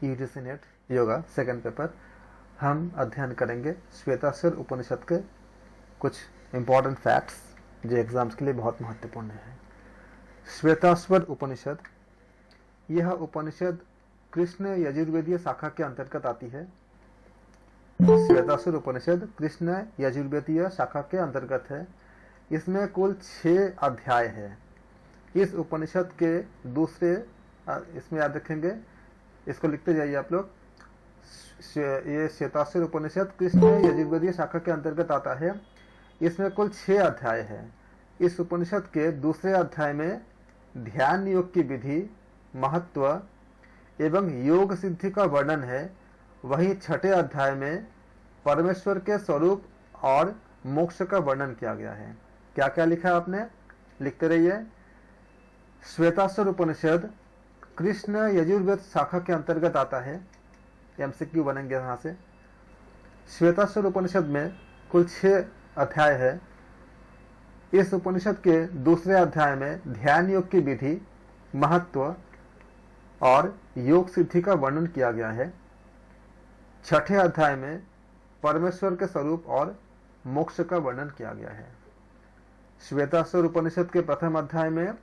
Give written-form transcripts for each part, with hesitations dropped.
UGC net yoga second paper हम अध्ययन करेंगे श्वेताश्वर उपनिषद के कुछ इम्पॉर्टेंट फैक्ट्स जो एग्जाम्स के लिए बहुत महत्वपूर्ण है। श्वेताश्वर उपनिषद, यह उपनिषद कृष्ण यजुर्वेदीय शाखा के अंतर्गत आती है। श्वेताश्वर उपनिषद कृष्ण यजुर्वेदीय शाखा के अंतर्गत है। इसमें कुल 6 अध्याय है। इस उपनिषद के दूसरे, इसमें याद रखेंगे, इसको लिखते जाइए आप लोग। ये श्वेताश्वर उपनिषद कृष्ण यजुर्वेदीय शाखा के अंतर्गत आता है। इसमें कुल 6 अध्याय है। इस उपनिषद के दूसरे अध्याय में ध्यान योग की विधि, महत्व एवं योग सिद्धि का वर्णन है। वहीं छठे अध्याय में परमेश्वर के स्वरूप और मोक्ष का वर्णन किया गया है। क्या क्या लिखा है आपने, लिखते रहिए। श्वेताश्वर उपनिषद कृष्ण यजुर्वेद शाखा के अंतर्गत आता है। एमसीक्यू बनेंगे यहाँ से। श्वेताश्वर उपनिषद में कुल 6 अध्याय है। इस उपनिषद के दूसरे अध्याय में ध्यान योग की विधि, महत्व और योग सिद्धि का वर्णन किया गया है। छठे अध्याय में परमेश्वर के स्वरूप और मोक्ष का वर्णन किया गया है। श्वेताश्वर उपनिषद के प्रथम अध्याय में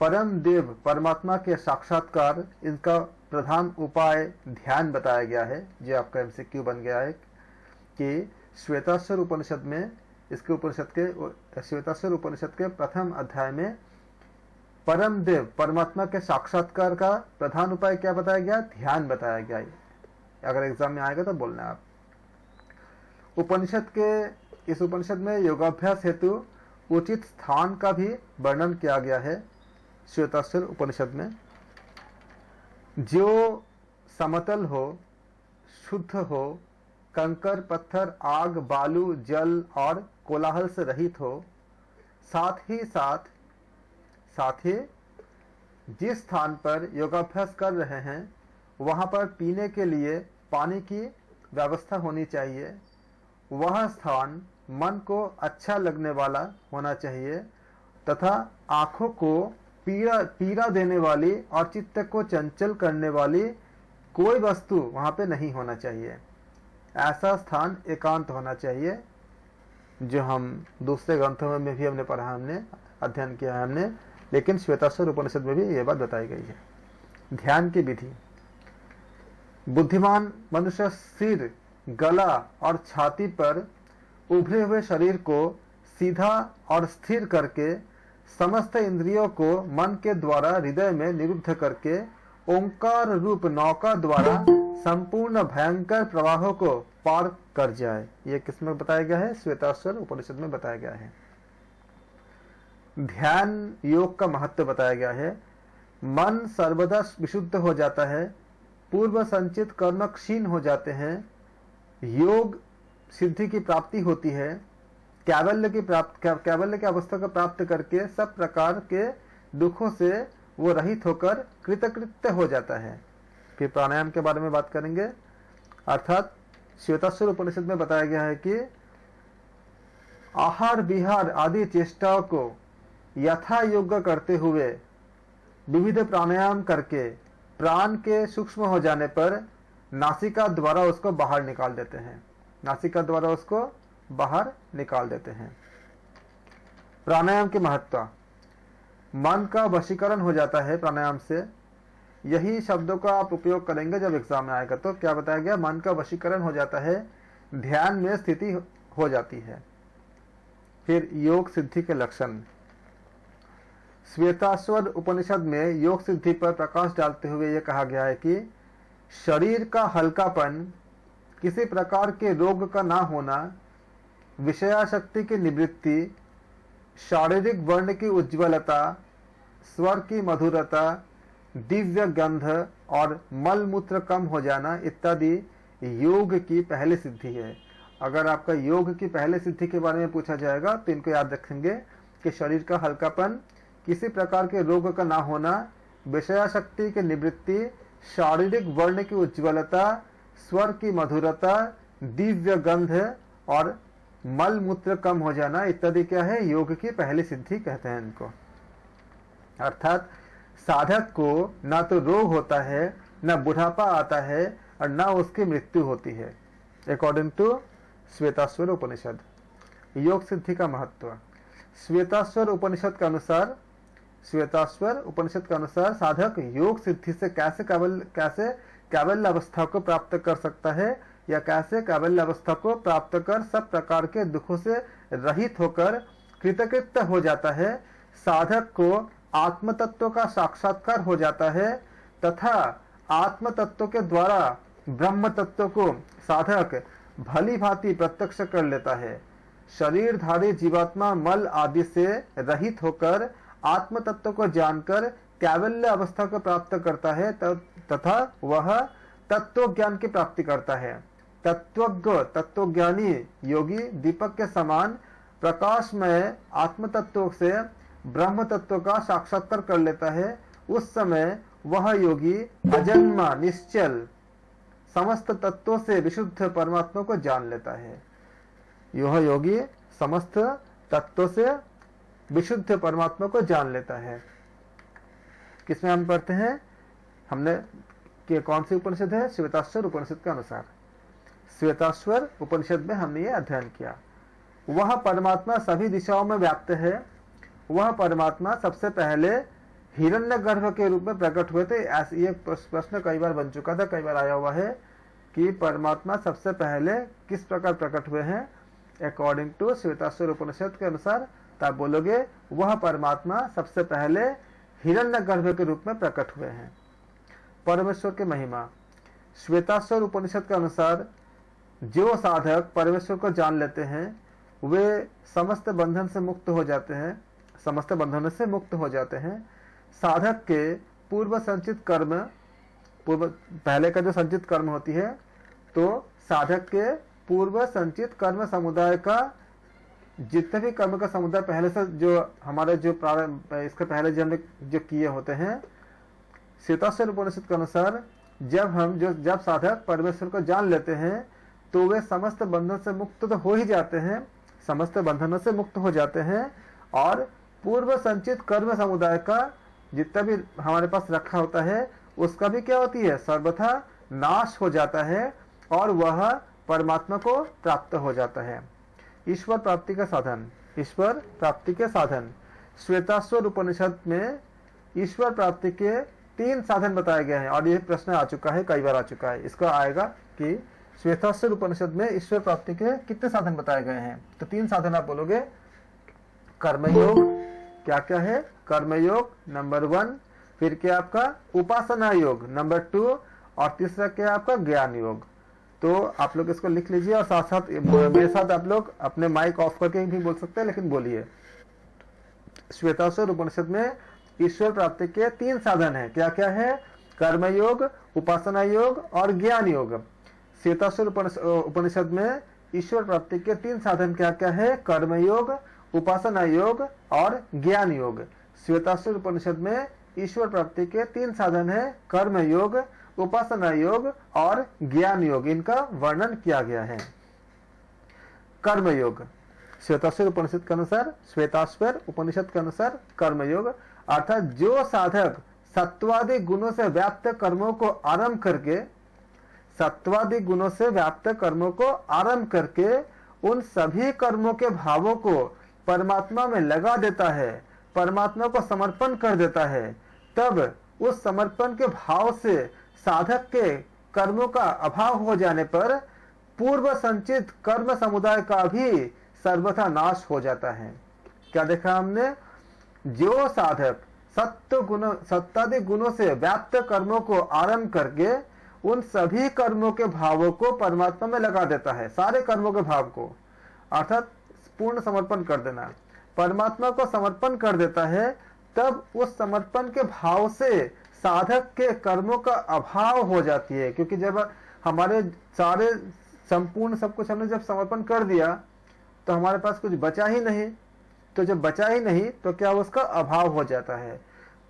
परम देव परमात्मा के साक्षात्कार, इनका प्रधान उपाय ध्यान बताया गया है। जो आपका एमसीक्यू बन गया है कि श्वेताश्वर उपनिषद में, श्वेताश्वर उपनिषद के प्रथम अध्याय में परम देव परमात्मा के साक्षात्कार का प्रधान उपाय क्या बताया गया, ध्यान बताया गया है। अगर एग्जाम में आएगा तो बोलना आप। इस उपनिषद में योगाभ्यास हेतु उचित स्थान का भी वर्णन किया गया है। श्वेताश्वर उपनिषद में जो समतल हो, शुद्ध हो, कंकर, पत्थर, आग, बालू, जल और कोलाहल से रहित हो, साथ ही जिस स्थान पर योगाभ्यास कर रहे हैं वहां पर पीने के लिए पानी की व्यवस्था होनी चाहिए। वह स्थान मन को अच्छा लगने वाला होना चाहिए तथा आंखों को पीड़ा देने वाली और चित्त को चंचल करने वाली कोई वस्तु वहां पे नहीं होना चाहिए। ऐसा स्थान एकांत होना चाहिए, जो हम दूसरे ग्रंथों में भी हमने पढ़ा, हमने अध्ययन किया है हमने, लेकिन श्वेताश्वर उपनिषद में भी ये बात बताई गई है। ध्यान की विधि, बुद्धिमान मनुष्य सिर, गला और छाती पर उभरे हुए शरीर को सीधा और स्थिर करके समस्त इंद्रियों को मन के द्वारा हृदय में निरुद्ध करके ओंकार रूप नौका द्वारा संपूर्ण भयंकर प्रवाहों को पार कर जाए। ये किसमें बताया गया है, श्वेताश्वर उपनिषद में बताया गया है। ध्यान योग का महत्व बताया गया है। मन सर्वदा विशुद्ध हो जाता है, पूर्व संचित कर्म क्षीण हो जाते हैं, योग सिद्धि की प्राप्ति होती है, कैवल्य की अवस्था को प्राप्त करके सब प्रकार के दुखों से वो रहित होकर कृतकृत्य हो जाता है। फिर प्राणायाम के बारे में बात करेंगे। अर्थात श्वेताश्वर उपनिषद में बताया गया है कि आहार विहार आदि चेष्टाओं को यथा योग्य करते हुए विविध प्राणायाम करके प्राण के सूक्ष्म हो जाने पर नासिका द्वारा उसको बाहर निकाल देते हैं। प्राणायाम के महत्व, मन का वशीकरण हो जाता है प्राणायाम से। यही शब्दों का आप उपयोग करेंगे जब एग्जाम में आएगा। तो क्या बताया गया, मन का वशीकरण हो जाता है, ध्यान में स्थिति हो जाती है। फिर योग सिद्धि के लक्षण, श्वेताश्वर उपनिषद में योग सिद्धि पर प्रकाश डालते हुए यह कहा गया है कि शरीर का हल्कापन, किसी प्रकार के रोग का ना होना, विषयाशक्ति की निवृत्ति, शारीरिक वर्ण की उज्ज्वलता, स्वर की मधुरता, दिव्य गंध और मल मूत्र कम हो जाना इत्यादि योग की पहली सिद्धि है। अगर आपका योग की पहली सिद्धि के बारे में पूछा जाएगा तो इनको याद रखेंगे कि शरीर का हल्कापन, किसी प्रकार के रोग का ना होना, विषयाशक्ति की निवृत्ति, शारीरिक वर्ण की उज्ज्वलता, स्वर की मधुरता, दिव्य गंध और मल मूत्र कम हो जाना इत्यादि क्या है, योग की पहली सिद्धि कहते हैं इनको। अर्थात साधक को ना तो रोग होता है न बुढ़ापा आता है और न उसकी मृत्यु होती है। अकॉर्डिंग टू श्वेताश्वर उपनिषद। योग सिद्धि का महत्व। श्वेताश्वर उपनिषद के अनुसार साधक योग सिद्धि से कैसे कैवल्य अवस्था को प्राप्त कर सकता है, या कैसे कैवल्य अवस्था को प्राप्त कर सब प्रकार के दुखों से रहित होकर कृतकृत्य हो जाता है। साधक को आत्म तत्व का साक्षात्कार हो जाता है तथा आत्म तत्व के द्वारा ब्रह्म तत्व को साधक भली भांति प्रत्यक्ष कर लेता है। शरीरधारी जीवात्मा मल आदि से रहित होकर आत्म तत्व को जानकर कैवल्य अवस्था को प्राप्त करता है तथा वह तत्व ज्ञान की प्राप्ति करता है। तत्वज्ञानी योगी दीपक के समान प्रकाशमय आत्म तत्व से ब्रह्म तत्व का साक्षात्कार कर लेता है। उस समय वह योगी अजन्मा निश्चल समस्त तत्वों से विशुद्ध परमात्मा को जान लेता है। यह योगी समस्त तत्वों से विशुद्ध परमात्मा को जान लेता है। किसमें हम पढ़ते हैं, हमने कि कौन सी उपनिषद है, श्वेताश्वर उपनिषद के अनुसार। श्वेताश्वर उपनिषद में हमने ये अध्ययन किया। वह परमात्मा सभी दिशाओं में व्याप्त है। वह परमात्मा सबसे पहले हिरण्यगर्भ के रूप में प्रकट हुए थे। ऐसे ये प्रश्न कई बार बन चुका था, कई बार आया हुआ है कि परमात्मा सबसे पहले किस प्रकार प्रकट हुए हैं। अकॉर्डिंग टू श्वेताश्वर उपनिषद के अनुसार तब बोलोगे वह परमात्मा सबसे पहले हिरण्यगर्भ के रूप में प्रकट हुए हैं। परमेश्वर की महिमा। श्वेताश्वर उपनिषद के अनुसार जो साधक परमेश्वर को जान लेते हैं वे समस्त बंधन से मुक्त हो जाते हैं, समस्त बंधनों से मुक्त हो जाते हैं। साधक के पूर्व संचित कर्म, पहले का जो संचित कर्म होती है, तो साधक के पूर्व संचित कर्म समुदाय का जितने भी कर्म का समुदाय पहले से जो हमारे जो प्रारंभ इसके पहले जो किए होते हैं, श्वेताश्वर उपनिषद के अनुसार जब साधक परमेश्वर को जान लेते हैं तो वे समस्त बंधन से मुक्त तो हो ही जाते हैं, समस्त बंधनों से मुक्त हो जाते हैं और पूर्व संचित कर्म समुदाय का जितना भी हमारे पास रखा होता है उसका भी क्या होती है, सर्वथा नाश हो जाता है और वह परमात्मा को प्राप्त हो जाता है। ईश्वर प्राप्ति का साधन। ईश्वर प्राप्ति के साधन। श्वेताश्वर उपनिषद में ईश्वर प्राप्ति के 3 साधन बताए गए हैं और यह प्रश्न आ चुका है, कई बार आ चुका है। इसका आएगा कि श्वेताश्वर उपनिषद में ईश्वर प्राप्ति के कितने साधन बताए गए हैं, तो 3 साधन आप बोलोगे। कर्मयोग क्या क्या है, कर्मयोग नंबर 1, फिर क्या आपका उपासना योग नंबर 2 और तीसरा क्या आपका ज्ञान योग। तो आप लोग इसको लिख लीजिए और साथ साथ मेरे साथ आप लोग अपने माइक ऑफ करके भी बोल सकते हैं, लेकिन बोलिए। श्वेताश्वर उपनिषद में ईश्वर प्राप्ति के 3 साधन है। क्या क्या है, कर्मयोग, उपासना योग और ज्ञान योग। श्वेताश्वर उपनिषद में ईश्वर प्राप्ति के 3 साधन क्या क्या है, कर्मयोग, उपासना योग और ज्ञान योग। श्वेताश्वर उपनिषद में ईश्वर प्राप्ति के 3 साधन है, कर्म योग, उपासना योग और ज्ञान योग। इनका वर्णन किया गया है। कर्म योग श्वेताश्वर उपनिषद के अनुसार, श्वेताश्वर उपनिषद के अनुसार कर्म योग अर्थात जो साधक सत्वादि गुणों से व्याप्त कर्मों को आरंभ करके, सत्वादि गुणों से व्याप्त कर्मों को आरंभ करके उन सभी कर्मों के भावों को परमात्मा में लगा देता है, परमात्मा को समर्पण कर देता है, तब उस समर्पण के भाव से साधक के कर्मों का अभाव हो जाने पर पूर्व संचित कर्म समुदाय का भी सर्वथा नाश हो जाता है। क्या देखा हमने, जो साधक सत्तादि गुणों से व्याप्त कर्मों को आरंभ करके उन सभी कर्मों के भावों को परमात्मा में लगा देता है, सारे कर्मों के भाव को, अर्थात पूर्ण समर्पण कर देना, परमात्मा को समर्पण कर देता है, तब उस समर्पण के भाव से साधक के कर्मों का अभाव हो जाती है। क्योंकि जब हमारे सारे संपूर्ण सब कुछ हमने जब समर्पण कर दिया तो हमारे पास कुछ बचा ही नहीं, तो जब बचा ही नहीं तो क्या उसका अभाव हो जाता है।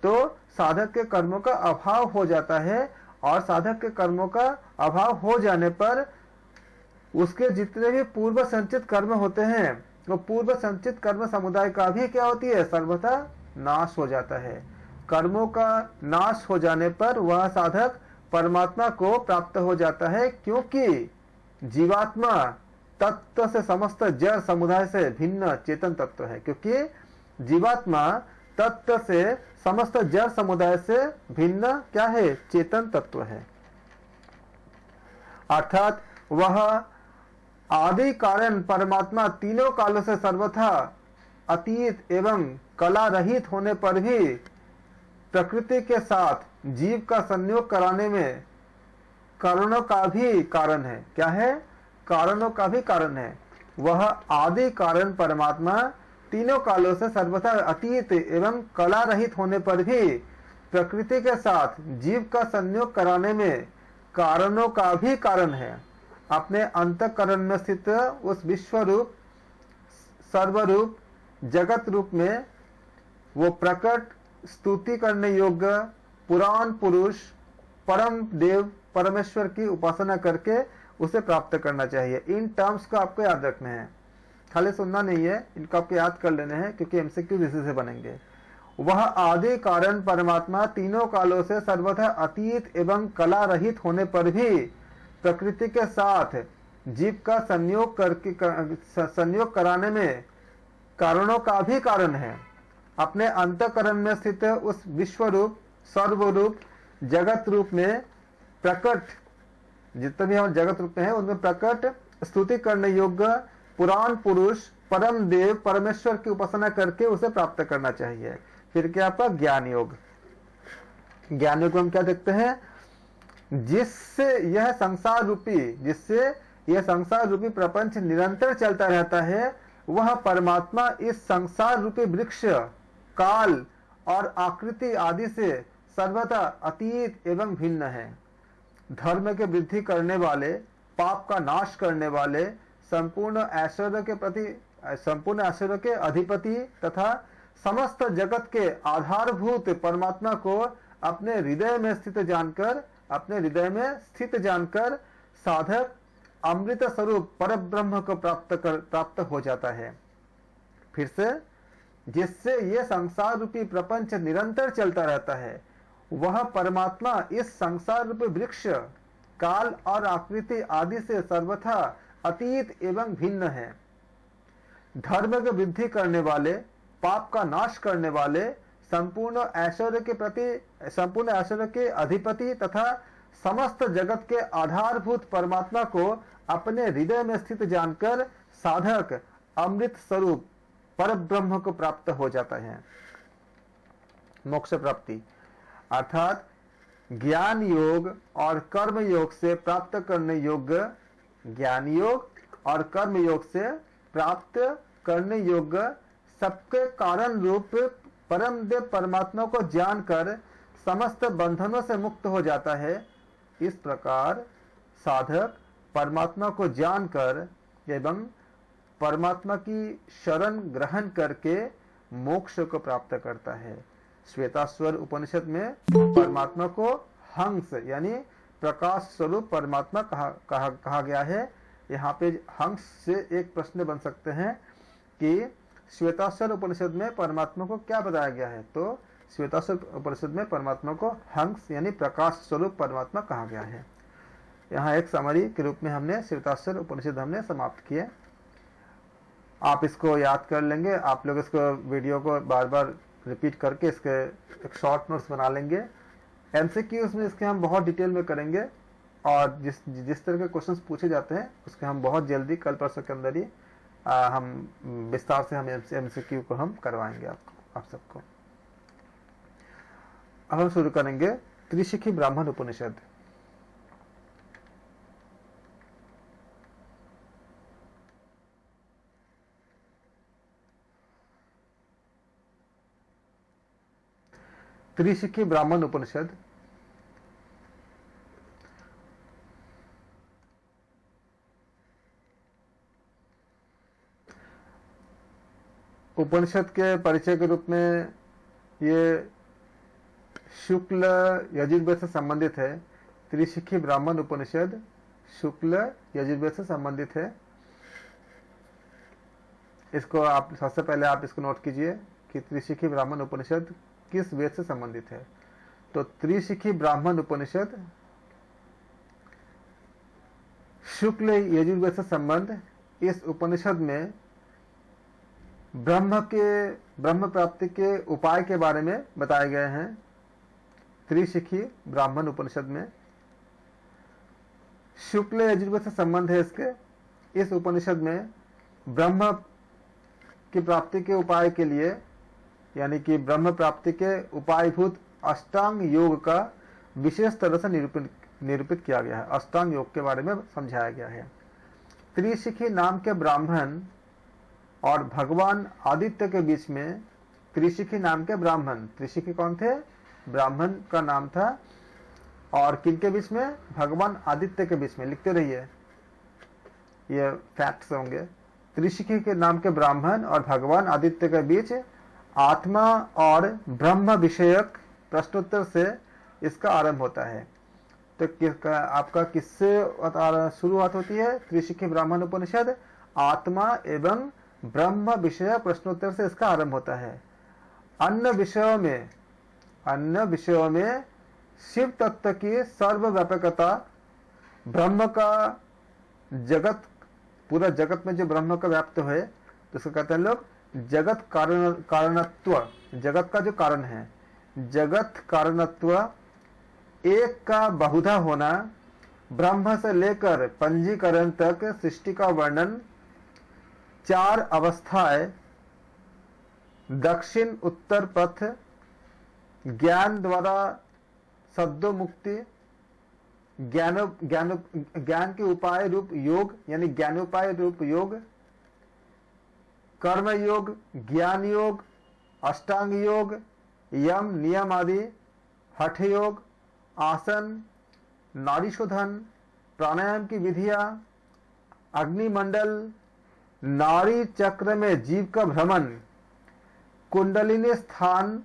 तो साधक के कर्मों का अभाव हो जाता है और साधक के कर्मों का अभाव हो जाने पर उसके जितने भी पूर्व संचित कर्म होते हैं वो पूर्व संचित कर्म समुदाय का भी क्या होती है, सर्वथा नाश हो जाता है। कर्मों का नाश हो जाने पर वह साधक परमात्मा को प्राप्त हो जाता है, क्योंकि जीवात्मा तत्व से समस्त जड़ समुदाय से भिन्न चेतन तत्व है। क्योंकि जीवात्मा तत्व से समस्त जड़ समुदाय से भिन्न क्या है? चेतन तत्व है। अर्थात वह आदि कारण परमात्मा तीनों कालों से सर्वथा अतीत एवं कला रहित होने पर भी प्रकृति के साथ जीव का संयोग कराने में कारणों का भी कारण है। क्या है? कारणों का भी कारण है। वह आदि कारण परमात्मा तीनों कालों से सर्वथा अतीत एवं कला रहित होने पर भी प्रकृति के साथ जीव का संयोग कराने में कारणों का भी कारण है। अपने अंतःकरण में स्थित उस विश्व रूप, सर्वरूप, जगत रूप में वो प्रकट, स्तुति करने योग्य पुराण पुरुष परम देव परमेश्वर की उपासना करके उसे प्राप्त करना चाहिए। इन टर्म्स को आपको याद रखने हैं, खाली सुनना नहीं है, इनको आपको याद कर लेने हैं, क्योंकि एमसीक्यू इसी से बनेंगे। वह आदि कारण परमात्मा तीनों कालों से सर्वथा अतीत एवं कला रहित होने पर भी प्रकृति के साथ जीव का संयोग कराने में कारणों का भी कारण है। अपने अंतःकरण में स्थित उस विश्व रूप, सर्वरूप, जगत रूप में प्रकट, जितने भी हम जगत रूप में है उनमें प्रकट, स्तुति करने योग्य पुराण पुरुष परम देव परमेश्वर की उपासना करके उसे प्राप्त करना चाहिए। फिर क्या आपका ज्ञान योग। ज्ञान योग में हम क्या देखते हैं? जिससे यह संसार रूपी प्रपंच निरंतर चलता रहता है, वह परमात्मा इस संसार रूपी वृक्ष, काल और आकृति आदि से सर्वथा अतीत एवं भिन्न है। धर्म के वृद्धि करने वाले, पाप का नाश करने वाले, संपूर्ण ऐश्वर्य के अधिपति तथा समस्त जगत के आधारभूत परमात्मा को अपने हृदय में स्थित जानकर साधक अमृत स्वरूप परब्रह्म को प्राप्त हो जाता है। फिर से, जिससे यह संसार रूपी प्रपंच निरंतर चलता रहता है, वह परमात्मा इस संसार रूपी वृक्ष, काल और आकृति आदि से सर्वथा अतीत एवं भिन्न है। धर्म की वृद्धि करने वाले, पाप का नाश करने वाले, संपूर्ण ऐश्वर्य के अधिपति तथा समस्त जगत के आधारभूत परमात्मा को अपने हृदय में स्थित जानकर साधक अमृत स्वरूप परब्रह्म को प्राप्त हो जाता है। मोक्ष प्राप्ति अर्थात ज्ञान योग और कर्म योग से प्राप्त करने योग्य, ज्ञान योग और कर्म योग से प्राप्त करने योग्य सबके कारण रूप परम देव परमात्मा को जानकर समस्त बंधनों से मुक्त हो जाता है। इस प्रकार साधक परमात्मा को जानकर एवं परमात्मा की शरण ग्रहण करके मोक्ष को प्राप्त करता है। श्वेताश्वर उपनिषद में परमात्मा को हंस यानी प्रकाश स्वरूप परमात्मा कहा गया है। यहाँ पे हंस से एक प्रश्न बन सकते हैं कि श्वेताश्वर उपनिषद में परमात्मा को क्या बताया गया है? तो श्वेताश्वर उपनिषद में परमात्मा को हंस यानी प्रकाश स्वरूप परमात्मा कहा गया है। यहाँ एक समरी के रूप में हमने श्वेताश्वर उपनिषद हमने समाप्त किए। आप इसको याद कर लेंगे, आप लोग इसको वीडियो को बार बार रिपीट करके इसके एक शॉर्ट नोट्स बना लेंगे। एमसीक्यूज में इसके हम बहुत डिटेल में करेंगे और जिस तरह के क्वेश्चंस पूछे जाते हैं उसके हम बहुत जल्दी कल परसों के अंदर ही हम विस्तार से हम एमसीक्यू को हम करवाएंगे आप सबको। अब हम शुरू करेंगे त्रिशिखी ब्राह्मण उपनिषद। त्रिशिखी ब्राह्मण उपनिषद उपनिषद के परिचय के रूप में ये शुक्ल यजुर्वेद से संबंधित है। त्रिशिखी ब्राह्मण उपनिषद शुक्ल यजुर्वेद से संबंधित है। इसको आप सबसे पहले आप इसको नोट कीजिए कि त्रिशिखी ब्राह्मण उपनिषद किस वेद से संबंधित है। तो त्रिशिखी ब्राह्मण उपनिषद शुक्ल यजुर्वेद से संबंध, इस उपनिषद में ब्रह्म प्राप्ति के उपाय के बारे में बताए गए हैं। त्रिशिखी ब्राह्मण उपनिषद में शुक्ल यजुर्वेद से संबंध है इसके। इस उपनिषद में ब्रह्म की प्राप्ति के उपाय के लिए, यानी कि ब्रह्म प्राप्ति के उपायभूत अष्टांग योग का विशेष तरह से निरूपित किया गया है। अष्टांग योग के बारे में समझाया गया है। त्रिशिखी नाम के ब्राह्मण और भगवान आदित्य के बीच में, त्रिशिखी नाम के ब्राह्मण, त्रिशिखी कौन थे? ब्राह्मण का नाम था। और किनके बीच में? भगवान आदित्य के बीच में। लिखते रहिए, ये फैक्ट्स होंगे। त्रिशिखी के नाम के ब्राह्मण और भगवान आदित्य के बीच आत्मा और ब्रह्म विषयक प्रश्नोत्तर से इसका आरंभ होता है। तो आपका किससे शुरुआत होती है? त्रिशिखी ब्राह्मण उपनिषद आत्मा एवं ब्रह्म विषय प्रश्नोत्तर से इसका आरंभ होता है। अन्य विषयों में शिव तत्व की सर्वव्यापकता, ब्रह्म का जगत, पूरा जगत में जो ब्रह्म का व्याप्त है, तो इसको कहते हैं लोग जगत कारणत्व, जगत का जो कारण है, जगत कारणत्व, एक का बहुधा होना, ब्रह्म से लेकर पंजीकरण तक सृष्टि का वर्णन, चार अवस्थाएं, दक्षिण उत्तर पथ, ज्ञान द्वारा सद्योमुक्ति, ज्ञान के उपाय रूप योग यानी ज्ञानोपाय रूप योग, कर्म योग, ज्ञान योग, अष्टांग योग, यम नियम आदि, हठ योग, आसन, नाड़ी शोधन, प्राणायाम की विधियां, अग्निमंडल, नाड़ी चक्र में जीव का भ्रमण, कुंडलिनी स्थान,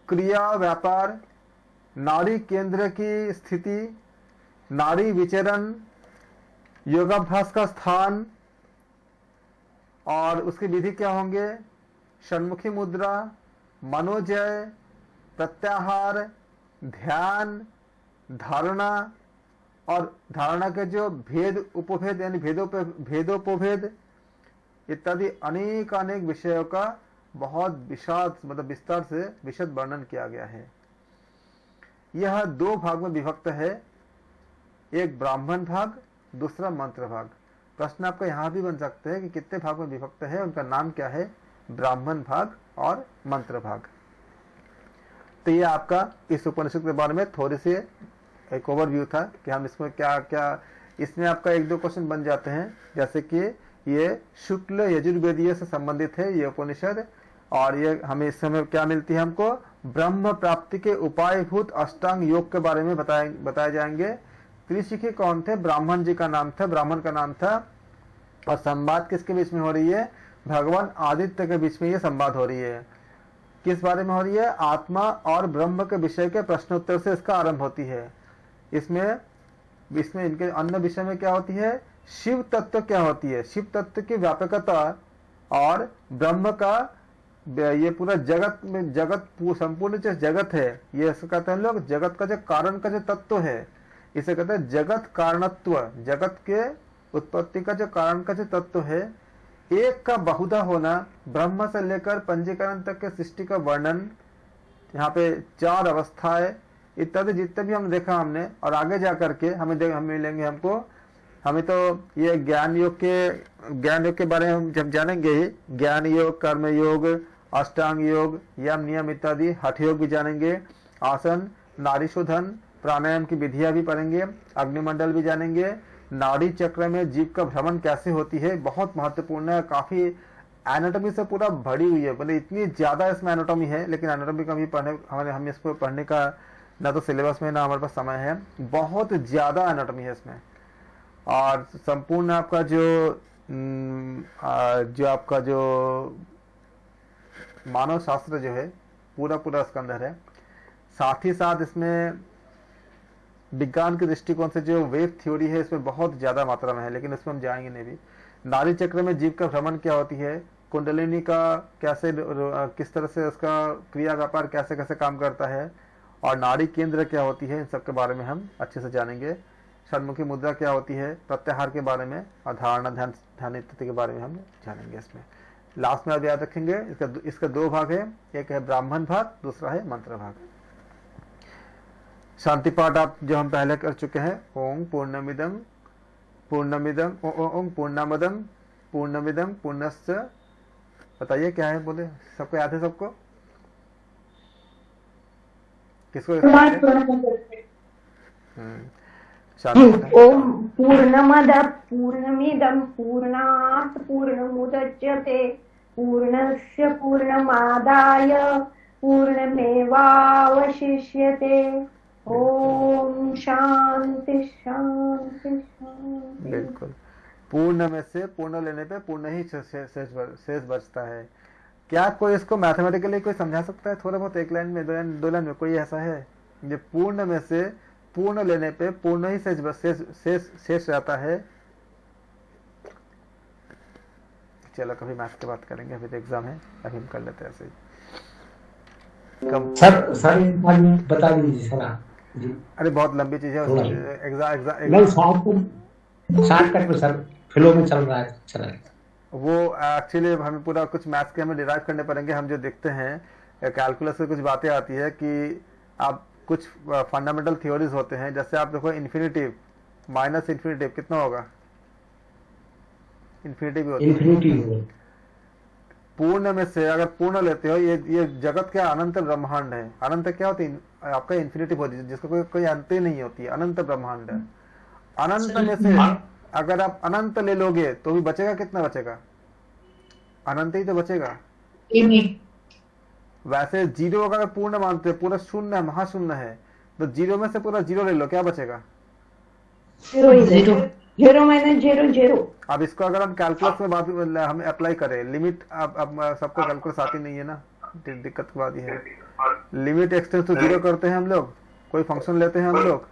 क्रिया व्यापार, नाड़ी केंद्र की स्थिति, नाड़ी विचरण, योगाभ्यास का स्थान और उसकी विधि क्या होंगे, षण्मुखी मुद्रा, मनोजय, प्रत्याहार, ध्यान, धारणा और धारणा के जो भेद उपभेद यानी भेदोपभेद इत्यादि अनेक विषयों का बहुत विस्तार से विशद वर्णन किया गया है। यह दो भाग में विभक्त है, एक ब्राह्मण भाग, दूसरा मंत्र भाग। प्रश्न आपका यहाँ भी बन सकते हैं कि कितने भाग में विभक्त है, उनका नाम क्या है, ब्राह्मण भाग और मंत्र भाग। तो ये आपका इस उपनिषद के बारे में थोड़ी सी एक ओवरव्यू था कि हम इसमें क्या क्या, इसमें आपका एक दो क्वेश्चन बन जाते हैं, जैसे कि ये शुक्ल यजुर्वेदीय से संबंधित है ये उपनिषद, और ये हमें इस समय क्या मिलती है, हमको ब्रह्म प्राप्ति के उपायभूत अष्टांग योग के बारे में बताए जाएंगे। त्रिशिखी कौन थे? ब्राह्मण जी का नाम था, ब्राह्मण का नाम था। और संवाद किसके बीच में हो रही है? भगवान आदित्य के बीच में ये संवाद हो रही है। किस बारे में हो रही है? आत्मा और ब्रह्म के विषय के प्रश्नोत्तर से इसका आरंभ होती है। इसमें इनके अन्य विषय में क्या होती है? शिव तत्व क्या होती है, शिव तत्व की व्यापकता और ब्रह्म का ये पूरा जगत संपूर्ण जो जगत है, ये ऐसे कहते हैं लोग जगत का जो कारण का जो तत्व है, इसे कहते हैं जगत कारणत्व, जगत के उत्पत्ति का जो कारण का जो तत्व है, एक का बहुधा होना, ब्रह्म से लेकर पंजीकरण तक के सृष्टि का वर्णन, यहाँ पे चार अवस्थाएं इत्यादि जितने भी हम देखा हमने, और आगे जा करके हमें मिलेंगे हमें तो ये ज्ञान योग के बारे में हम जब जानेंगे ही, ज्ञान योग, कर्म योग, अष्टांग योग, यम नियम इत्यादि, हठ योग भी जानेंगे, आसन, नाड़ी शोधन, प्राणायाम की विधियां भी पढ़ेंगे, अग्निमंडल भी जानेंगे, नाड़ी चक्र में जीव का भ्रमण कैसे होती है, बहुत महत्वपूर्ण है, काफी एनाटॉमी से पूरा भरी हुई है, मतलब इतनी ज्यादा इसमें एनाटॉमी है, लेकिन एनाटॉमी का भी हम इसको पढ़ने का ना तो सिलेबस में ना हमारे पास समय है, बहुत ज्यादा एनाटॉमी है इसमें। और संपूर्ण आपका जो मानव शास्त्र जो है पूरा इसके अंदर है। साथ ही साथ इसमें विज्ञान के दृष्टिकोण से जो वेव थ्योरी है इसमें बहुत ज्यादा मात्रा में है, लेकिन इसमें हम जाएंगे नहीं भी। नाड़ी चक्र में जीव का भ्रमण क्या होती है, कुंडलिनी का कैसे, किस तरह से उसका क्रिया व्यापार कैसे काम करता है, और नाड़ी केंद्र क्या होती है, इन सब के बारे में हम अच्छे से जानेंगे। षण्मुखी मुद्रा क्या होती है, प्रत्याहार के बारे में और धारणा ध्यान ध्यान इत्यादि के बारे में हम जानेंगे इसमें। लास्ट में अब याद रखेंगे इसका दो भाग है, एक है ब्राह्मण भाग, दूसरा है मंत्र भाग। शांति पाठ आप जो हम पहले कर चुके हैं, ओम पूर्णमिदम पूर्णमिदम ओम पूर्णमदम पूर्णमिदम पूर्णश्च, बताइए क्या है, बोले सबको याद है? सबको किसको? ओम पूर्णमद पूर्णमिदं पूर्णात् पूर्णमुदच्यते पूर्णस्य पूर्णमादाय पूर्णमेवावशिष्यते। ओम शांति शांति शांति। बिल्कुल, पूर्ण में से पूर्ण लेने पे पूर्ण ही शेष बचता है। क्या कोई इसको मैथमेटिकली कोई समझा सकता है थोड़ा बहुत, एक लाइन में, दो लाइन में? कोई ऐसा है? ये पूर्ण में से पूर्ण लेने पे पूर्ण ही शेष रहता है। चलो कभी मैथ्स की बात करेंगे, अभी तो एग्जाम है, अभी हम कर लेते हैं ऐसे ही। सर बता दीजिए सर जी। अरे बहुत लंबी चीज है, शॉर्टकट में सर, फ्लो में चल रहा है, चला वो एक्चुअली हमें पूरा कुछ मैथ्स के हमें डिराइव करने पड़ेंगे। हम जो देखते हैं कैलकुलस से कुछ बातें आती है कि आप कुछ फंडामेंटल थ्योरीज होते हैं, जैसे आप देखो इन्फिनिटिव माइनस इन्फिनिटिव कितना होगा? इन्फिनिटिव होता है। पूर्ण में से अगर पूर्ण लेते हो, ये जगत क्या अनंत ब्रह्मांड है। अनंत क्या होती है? आपका इन्फिनिटिव होती है, जिसको कोई अंत ही नहीं होती है, अनंत ब्रह्मांड है। अनंत में से अगर आप अनंत ले लोगे तो भी बचेगा कितना? बचेगा अनंत ही तो बचेगा। वैसे जीरो अगर पूर्ण मानते हैं, पूरा शून्य है, महाशून्य है, तो जीरो में से पूरा जीरो ले लो, क्या बचेगा? Zero minus zero zero. अब इसको अगर हम कैलकुलस में बात हम अप्लाई करें, लिमिट अब सबको कैलकुलस आती नहीं है ना, दिक्कत की बात है। लिमिट एक्सटेंस टू जीरो करते हैं हम लोग, कोई फंक्शन लेते हैं हम लोग।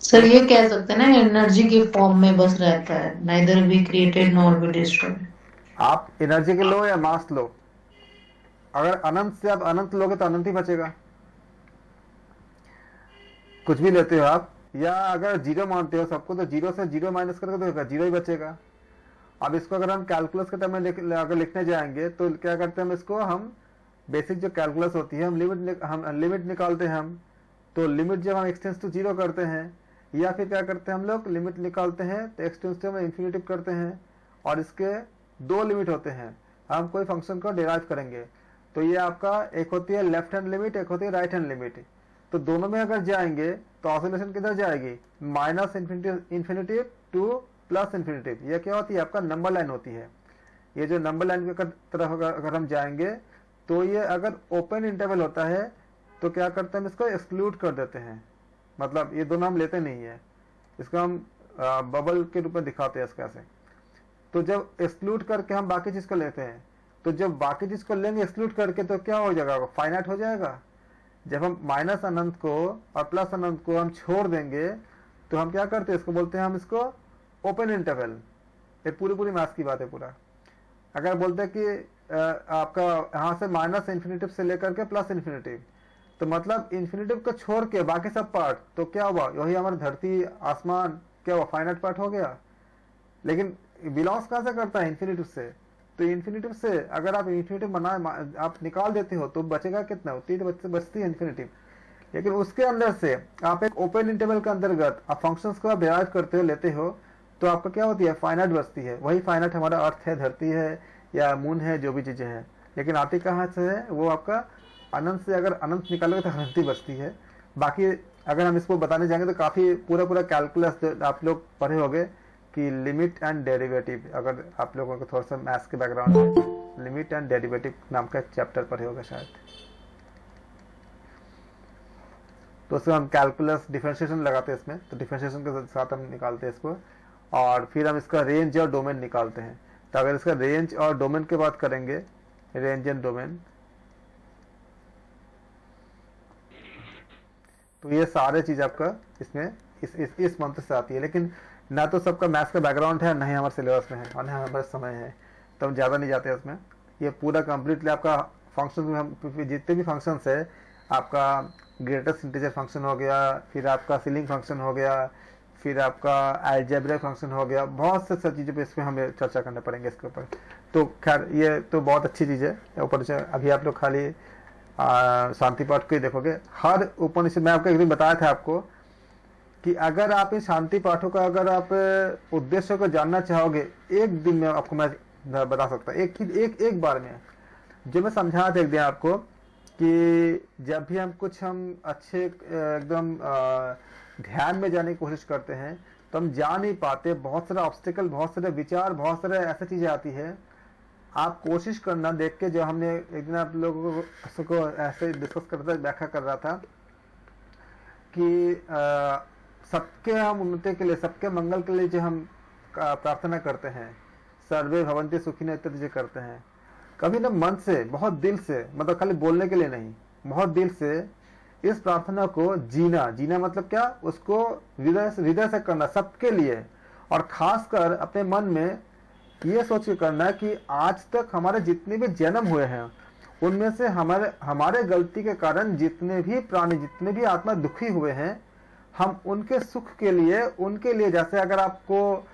सर ये कह सकते हैं ना, एनर्जी के फॉर्म में बस रहता है, neither be created nor be destroyed. आप एनर्जी के लो या मास लो, अगर अनंत से आप अनंत लोगे तो अनंत ही बचेगा। कुछ भी लेते हो आप, या अगर जीरो मानते हो सबको, तो जीरो से जीरो माइनस करके तो जीरो ही बचेगा। अब इसको अगर हम कैलकुलस के टर्म में अगर लिखने जाएंगे तो क्या करते हैं हम इसको, हम बेसिक जो कैलकुलस होती है, हम लिमिट निकालते हैं हम। तो लिमिट जब हम एक्सटेंस टू जीरो करते हैं, या फिर क्या करते हैं हम लोग, लिमिट निकालते हैं तो एक्सटेंस टू में इन्फिनिटिव करते हैं, और इसके दो लिमिट होते हैं। हम कोई फंक्शन को डिराइव करेंगे तो ये आपका एक होती है लेफ्ट हैंड लिमिट, एक होती है राइट हैंड लिमिट। तो दोनों में अगर जाएंगे तो ऑसिलेशन किधर जाएगी? Minus infinitive two plus infinitive. ये क्या होती है? आपका नंबर लाइन होती है। ये जो नंबर लाइन की तरफ अगर हम जाएंगे तो ये अगर ओपन इंटरवल होता है तो क्या करते हैं, हम इसको एक्सक्लूड कर देते हैं। मतलब ये दोनों हम लेते नहीं है, इसको हम बबल के रूप में दिखाते हैं इसका ऐसे। तो जब एक्सक्लूड करके हम बाकी चीज को लेते हैं, तो जब बाकी चीज को लेंगे एक्सक्लूड करके तो क्या हो जाएगा? फाइनाइट हो जाएगा। जब हम माइनस अनंत को और प्लस अनंत को हम छोड़ देंगे तो हम क्या करते हैं, इसको बोलते हैं हम इसको ओपन इंटरवल। ये पूरी मैथ्स की बात है पूरा। अगर बोलते हैं कि आपका यहाँ से माइनस इन्फिनिटिव से लेकर के प्लस इन्फिनिटिव, तो मतलब इन्फिनिटिव को छोड़ के बाकी सब पार्ट, तो क्या हुआ? वही हमारी धरती आसमान क्या हुआ? फाइनाइट पार्ट हो गया। लेकिन बिलोंग्स कहां से करता है? इन्फिनिटिव से। तो इन्फिनिटिव से अगर आप इन्फिनिटिव आप निकाल देते हो तो बचेगा कितना? उतनी तो बचती है इन्फिनिटिव। लेकिन उसके अंदर से आप एक ओपन इंटरवल के अंतर्गत आप फंक्शंस को डिराइव करते हो, लेते हो, तो आपका क्या होती है? फाइनाइट बचती है। वही फाइनाइट हमारा अर्थ है, धरती है या मून है, जो भी चीजें हैं। लेकिन आती कहाँ से है? वो आपका अनंत से अगर अनंत निकालोगे तो अनंत ही बचती है। बाकी अगर हम इसको बताने जाएंगे तो काफी पूरा कैलकुलस आप लोग पढ़े होंगे कि लिमिट एंड डेरिवेटिव। अगर आप लोगों को थोड़ा सा मैथ्स के बैकग्राउंड है, लिमिट एंड डेरिवेटिव नाम का चैप्टर पढ़े होगा शायद। तो उसमें हम कैलकुलस डिफरेंशिएशन लगाते हैं इसमें, तो डिफरेंशिएशन के साथ हम निकालते हैं इसको, और फिर हम इसका रेंज और डोमेन निकालते हैं। तो अगर इसका रेंज और डोमेन की बात करेंगे, रेंज एंड डोमेन, तो ये सारे चीज आपका इसमें इस मंत्र से आती है। लेकिन ना तो सबका मैथ्स का बैकग्राउंड है, ना ही हमारे सिलेबस में है, और ना हमारे पास समय है, तो हम ज़्यादा नहीं जाते उसमें। ये पूरा कंप्लीटली आपका फंक्शन में हम जितने भी फंक्शंस है, आपका ग्रेटेस्ट इंटीजर फंक्शन हो गया, फिर आपका सीलिंग फंक्शन हो गया, फिर आपका अलजेब्रिक फंक्शन हो गया, बहुत से चीज़ों पे इसमें हमें चर्चा करना पड़ेंगे इसके ऊपर। तो खैर ये तो बहुत अच्छी चीज़ है ऊपर से। अभी आप लोग खाली शांति पाठ को ही देखोगे, हर उपनिषद में आपको एक दिन बताया था आपको कि अगर आप इस शांति पाठों का अगर आप उद्देश्य को जानना चाहोगे, एक दिन में आपको मैं बता सकता हूँ, एक बार में जो मैं समझाया था एक दिन आपको कि जब भी हम अच्छे एकदम ध्यान में जाने की कोशिश करते हैं तो हम जा नहीं पाते, बहुत सारे ऑब्स्टिकल, बहुत सारे विचार, बहुत सारे ऐसी चीजें आती है। आप कोशिश करना, देख के जो हमने एक दिन आप लोगों को ऐसे डिस्कस करता व्याख्या कर रहा था कि सबके हम उन्नति के लिए, सबके मंगल के लिए जो हम प्रार्थना करते हैं, सर्वे भवन्ति सुखिनः इत्यादि जो करते हैं, कभी ना मन से, बहुत दिल से, मतलब खाली बोलने के लिए नहीं, बहुत दिल से इस प्रार्थना को जीना मतलब क्या, उसको हृदय से करना सबके लिए, और खासकर अपने मन में ये सोच के करना कि आज तक हमारे जितने भी जन्म हुए हैं उनमें से हमारे गलती के कारण जितने भी प्राणी, जितने भी आत्मा दुखी हुए हैं, हम उनके सुख के लिए, उनके लिए, जैसे अगर आपको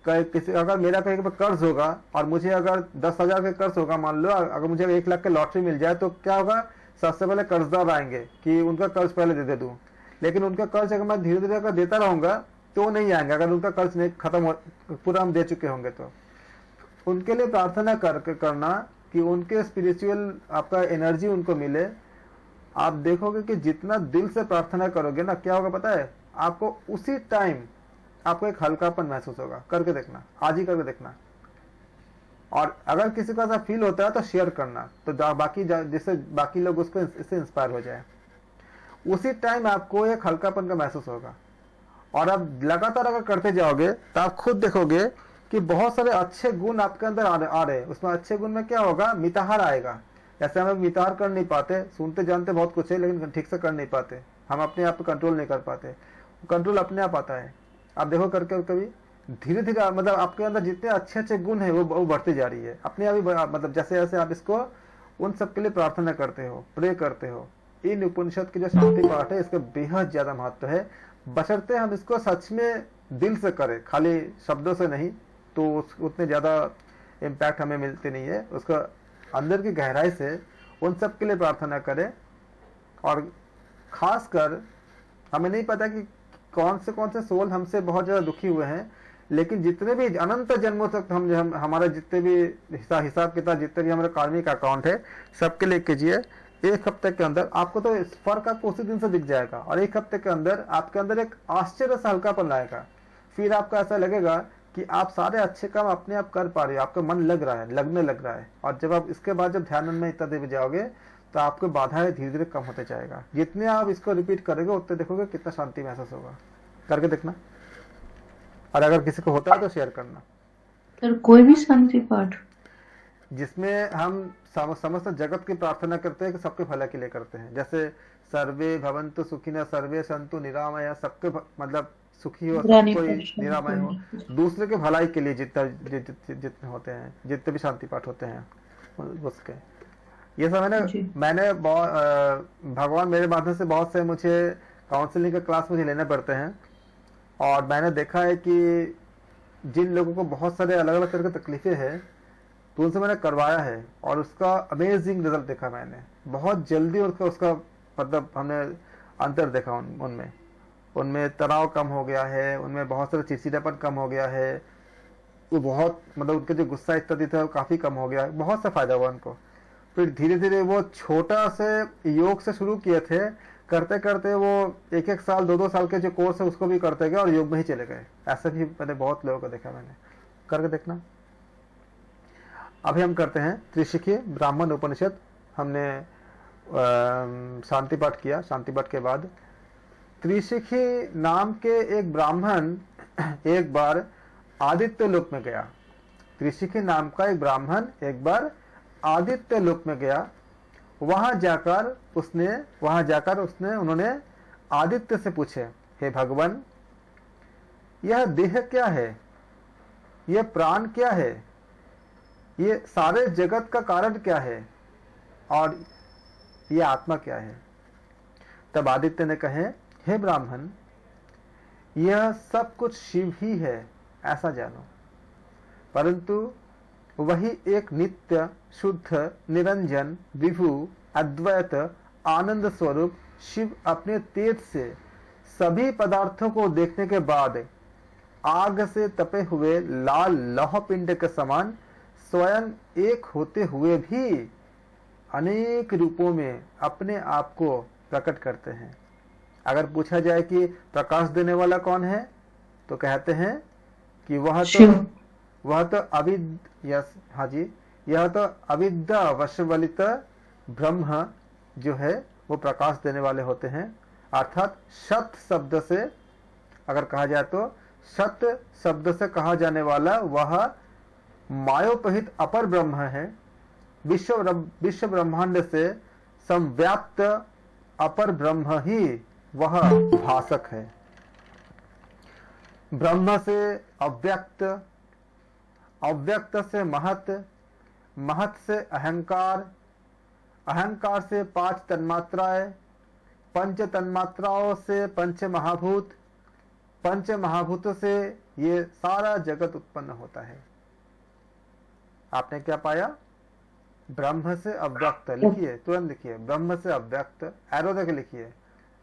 अगर मेरा कहीं पर कर्ज होगा और मुझे अगर 10,000 का कर्ज होगा, मान लो अगर मुझे 1 लाख की लॉटरी मिल जाए तो क्या होगा, सबसे पहले कर्जदार आएंगे कि उनका कर्ज पहले दे दूं। लेकिन उनका कर्ज अगर मैं धीरे धीरे अगर देता रहूंगा तो नहीं आएंगे, अगर उनका कर्ज नहीं खत्म हो, पूरा हम दे चुके होंगे। तो उनके लिए प्रार्थना करना कि उनके स्पिरिचुअल आपका एनर्जी उनको मिले। आप देखोगे कि जितना दिल से प्रार्थना करोगे ना, क्या होगा पता है, आपको उसी टाइम आपको एक हल्कापन महसूस होगा। करके देखना, आज ही करके देखना। और अगर किसी को ऐसा फील होता है तो शेयर करना, तो जिससे बाकी लोग उसको इससे इंस्पायर हो जाए। उसी टाइम आपको एक हल्कापन का महसूस होगा। और आप लगातार अगर करते जाओगे तो आप खुद देखोगे कि बहुत सारे अच्छे गुण आपके अंदर आ रहे हैं। उसमें अच्छे गुण में क्या होगा, मिताहार आएगा। जैसे हम मिताहार कर नहीं पाते, सुनते जानते बहुत कुछ है लेकिन ठीक से कर नहीं पाते, हम अपने आप को कंट्रोल नहीं कर पाते। कंट्रोल अपने आप आता है। आप देखो करके कभी धीरे धीरे, मतलब आपके अंदर जितने अच्छे अच्छे गुण है वो बढ़ती जा रही है अपने आप ही। मतलब जैसे जैसे आप इसको उन सब के लिए प्रार्थना करते हो, प्रे करते हो। इन उपनिषद की जो शांति पाठ है इसका बेहद ज्यादा महत्व है, बशर्ते हम इसको सच में दिल से करें, खाली शब्दों से नहीं, तो उतने ज्यादा इम्पैक्ट हमें मिलती नहीं है। उसका अंदर की गहराई से उन सब के लिए प्रार्थना करें। और खासकर हमें नहीं पता कि कौन से सोल हमसे बहुत ज्यादा दुखी हुए हैं, लेकिन जितने भी अनंत जन्मों तक हम हमारा जितने भी हिसाब किताब, जितने भी हमारा कार्मिक अकाउंट है, सबके लिए कीजिए। 1 हफ्ते के अंदर आपको तो इस फर्क आपको उसी दिन से दिख जाएगा। और 1 हफ्ते के अंदर आपके अंदर एक आश्चर्य सा हल्कापन आएगा। फिर आपको ऐसा लगेगा कि आप सारे अच्छे काम अपने आप कर पा रहे हो, आपका मन लगने लग रहा है। और जब आप इसके बाद जब ध्यान में इतना देवी जाओगे तो आपको बाधाएं धीरे धीरे कम होते जाएगा। जितने आप इसको रिपीट करोगे उतने देखोगे कितना शांति महसूस होगा। करके देखना, और अगर किसी को होता है तो शेयर करना। सर कोई भी शांति पाठ जिसमें हम समस्त जगत की प्रार्थना करते हैं कि सबके भला के लिए करते हैं, जैसे सर्वे भवन्तु सुखिनः, सर्वे सन्तु निरामया, सबके मतलब सुखी हो, कोई निरामय हो, दूसरे के भलाई के लिए जितने होते हैं, जितने भी शांति पाठ होते हैं उसके, ये सब मैंने भगवान मेरे माध्यम से बहुत से मुझे काउंसलिंग का क्लास मुझे लेने पड़ते हैं। और मैंने देखा है कि जिन लोगों को बहुत सारे अलग अलग तरह की तकलीफें हैं तो उनसे मैंने करवाया है और उसका अमेजिंग रिजल्ट देखा मैंने। बहुत जल्दी उसका मतलब हमने अंतर देखा उनमें तनाव कम हो गया है, उनमें बहुत सारा चिड़चिड़ापन कम हो गया है, वो बहुत मतलब उनके जो गुस्सा इत्यादि था वो काफ़ी कम हो गया है, बहुत सा फायदा हुआ उनको। फिर धीरे धीरे वो छोटा से योग से शुरू किए थे, करते करते वो 1-1 साल 2-2 साल के जो कोर्स है उसको भी करते गए और योग में ही चले गए। ऐसे भी मैंने बहुत लोगों को देखा, मैंने करके देखना। अभी हम करते हैं त्रिशिखी ब्राह्मण उपनिषद। हमने शांति पाठ किया। शांति पाठ के बाद त्रिशिखी नाम के एक ब्राह्मण एक बार आदित्य लोक में गया। त्रिशिखी नाम का एक ब्राह्मण एक बार आदित्य लोक में गया। वहां जाकर उसने उन्होंने आदित्य से पूछे, हे भगवान, यह देह क्या है, यह प्राण क्या है, ये सारे जगत का कारण क्या है और यह आत्मा क्या है। तब आदित्य ने कहे, हे ब्राह्मण, यह सब कुछ शिव ही है, ऐसा जानो। परंतु वही एक नित्य शुद्ध निरंजन विभु अद्वैत आनंद स्वरूप शिव अपने तेज से सभी पदार्थों को देखने के बाद आग से तपे हुए लाल लौह पिंड के समान स्वयं एक होते हुए भी अनेक रूपों में अपने आप को प्रकट करते हैं। अगर पूछा जाए कि प्रकाश देने वाला कौन है, तो कहते हैं कि वह तो अविद्या वशवलित ब्रह्म जो है वो प्रकाश देने वाले होते हैं। अर्थात सत शब्द से अगर कहा जाए तो सत शब्द से कहा जाने वाला वह मायोपहित अपर ब्रह्म है। विश्व ब्रह्मांड से संव्याप्त अपर ब्रह्म ही वह भासक है। ब्रह्म से अव्यक्त, अव्यक्त से महत, महत से अहंकार, अहंकार से 5 तन्मात्राएं, 5 तन्मात्राओं से पंच महाभूत, पंच महाभूतों से ये सारा जगत उत्पन्न होता है। आपने क्या पाया? ब्रह्म से अव्यक्त, लिखिए तुरंत लिखिए, ब्रह्म से अव्यक्त, एरो देके लिखिए,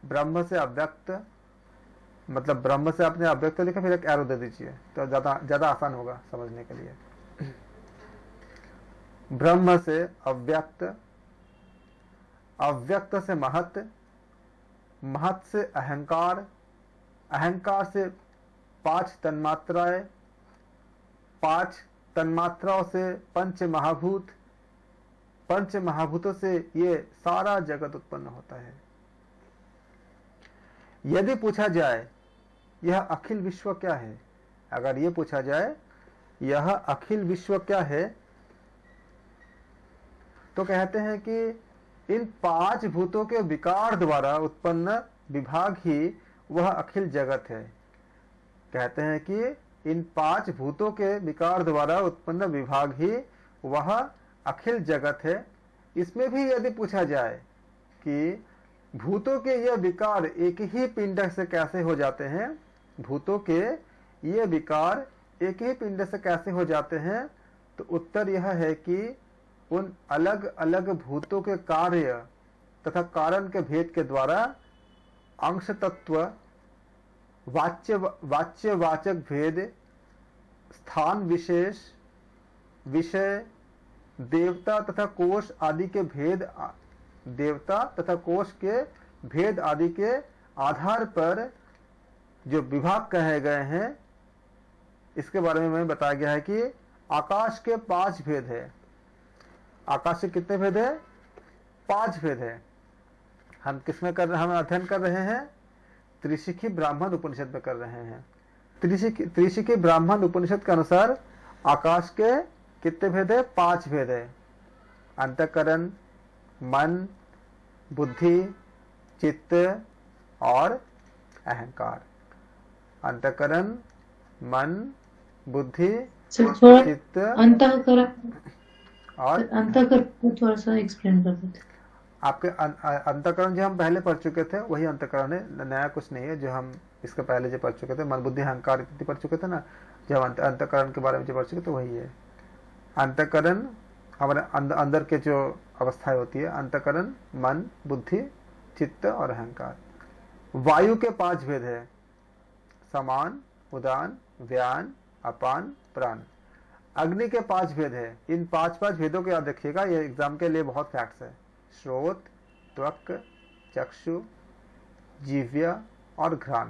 ब्रह्म से अव्यक्त, मतलब ब्रह्म से आपने अव्यक्त लिखा, फिर एक एरो दे दीजिए तो ज्यादा आसान होगा समझने के लिए। ब्रह्म से अव्यक्त, अव्यक्त से महत, महत से अहंकार, अहंकार से 5 तन्मात्राएं, 5 तन्मात्राओं से पंच महाभूत, पंच महाभूतों से ये सारा जगत उत्पन्न होता है। यदि पूछा जाए यह अखिल विश्व क्या है, अगर ये पूछा जाए यह अखिल विश्व क्या है, तो कहते हैं कि इन 5 भूतों के विकार द्वारा उत्पन्न विभाग ही वह अखिल जगत है। कहते हैं कि इन 5 भूतों के विकार द्वारा उत्पन्न विभाग ही वह अखिल जगत है। इसमें भी यदि पूछा जाए कि भूतों के ये विकार एक ही पिंड से कैसे हो जाते हैं, भूतों के ये विकार एक ही पिंड से कैसे हो जाते हैं, तो उत्तर यह है कि उन अलग अलग भूतों के कार्य तथा कारण के भेद के द्वारा अंश तत्व, वाच्य वाचक भेद, स्थान विशेष, विषय, देवता तथा कोष आदि के भेद, देवता तथा कोष के भेद आदि के आधार पर जो विभाग कहे गए हैं, इसके बारे में हमें बताया गया है कि आकाश के 5 भेद है। आकाश के कितने भेद है? 5 भेद है। हम किसमें कर रहे हैं? हम अध्ययन कर रहे हैं त्रिशिखी ब्राह्मण उपनिषद में कर रहे हैं। त्रिशिखी ब्राह्मण उपनिषद के अनुसार आकाश के कितने भेद है? 5 भेद है। अंतःकरण, मन, बुद्धि, चित्त और अहंकार। अंतःकरण, मन, बुद्धि, चित्त अंतःकरण और अंतःकरण को थोड़ा सा एक्सप्लेन कर देते। आपके अंतःकरण जो हम पहले पढ़ चुके थे वही अंतःकरण है, नया कुछ नहीं है। जो हम इसके पहले जो पढ़ चुके थे, मन, बुद्धि, अहंकार इत्यादि पढ़ चुके थे ना, जब अंतःकरण के बारे में जो पढ़ चुके थे वही है। अंतःकरण हमारे अंदर के जो अवस्थाएं होती है, अंतःकरण, मन, बुद्धि, चित्त और अहंकार। वायु के 5 भेद है, समान, उदान, व्यान, अपान, प्राण। अग्नि के 5 भेद है। इन 5 भेदों को याद रखिएगा, ये एग्जाम के लिए बहुत फैक्ट्स है। श्रोत, त्वक, चक्षु, जीव्य और घ्राण।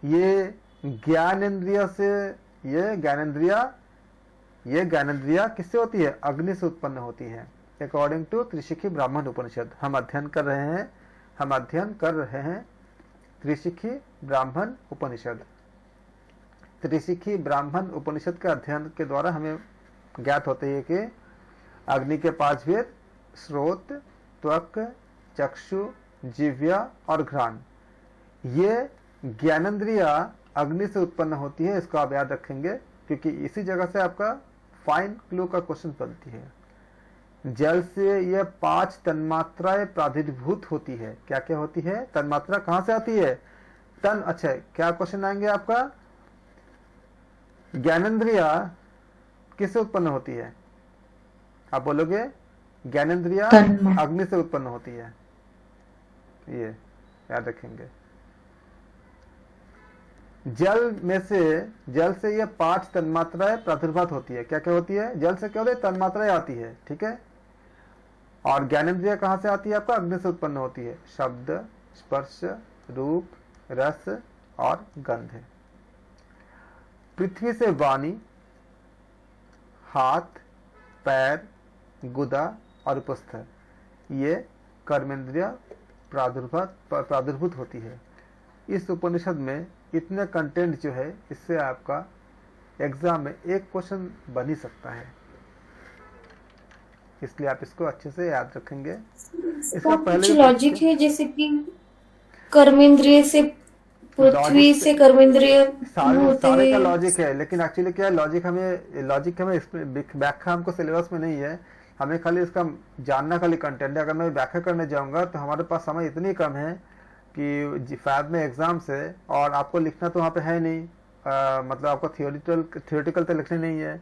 ये ज्ञानेंद्रिय से, ये ज्ञानेंद्रिया किससे होती है? अग्नि से उत्पन्न होती है, अकॉर्डिंग टू त्रिशिखी ब्राह्मण उपनिषद। हम अध्ययन कर रहे हैं त्रिशिखी ब्राह्मण उपनिषद। त्रिशिखी ब्राह्मण उपनिषद के अध्ययन के द्वारा हमें ज्ञात होते है कि अग्नि के 5 भेद, श्रोत, त्वक, चक्षु, जीव्य और घ्राण। ये ज्ञानेंद्रिया अग्नि से उत्पन्न होती है, इसको आप याद रखेंगे, क्योंकि इसी जगह से आपका फाइन क्लू का क्वेश्चन बनती है। जल से ये 5 तन्मात्राएं प्रादुर्भूत होती है। क्या क्या होती है? तन्मात्रा कहां से आती है? तन, अच्छा क्या क्वेश्चन आएंगे आपका, ज्ञानेंद्रिया किससे उत्पन्न होती है? आप बोलोगे ज्ञानेंद्रिया तन्मा अग्नि से उत्पन्न होती है, ये याद रखेंगे। जल से ये 5 तन्मात्राएं प्रादुर्भाव होती है। क्या क्या होती है? जल से क्या होता है? तन्मात्राएं आती है, ठीक है। और ज्ञानेंद्रिया कहां से आती है? आपका अग्नि से उत्पन्न होती है। शब्द, स्पर्श, रूप, रस और गंध। पृथ्वी से वाणी, हाथ, पैर, गुदा और उपस्थ, ये कर्मेंद्रिया प्रादुर्भूत होती है। इस उपनिषद में इतने कंटेंट जो है, इससे आपका एग्जाम में एक क्वेश्चन बन ही सकता है, इसलिए आप इसको अच्छे से याद रखेंगे। इसका कुछ लॉजिक है, जैसे कि कर्मेंद्रिय से पृथ्वी से कर्मेंद्रिय होते सारे का हैं। लॉजिक है, लेकिन एक्चुअली क्या है, लॉजिक हमें व्याख्या हमको सिलेबस में नहीं है, हमें खाली इसका जानना खाली कंटेंट है। अगर मैं व्याख्या करने जाऊंगा तो हमारे पास समय इतनी कम है कि फैब में एग्जाम्स है और आपको लिखना तो वहाँ पे है नहीं, मतलब आपको थियोरिटिकल तो लिखने नहीं है,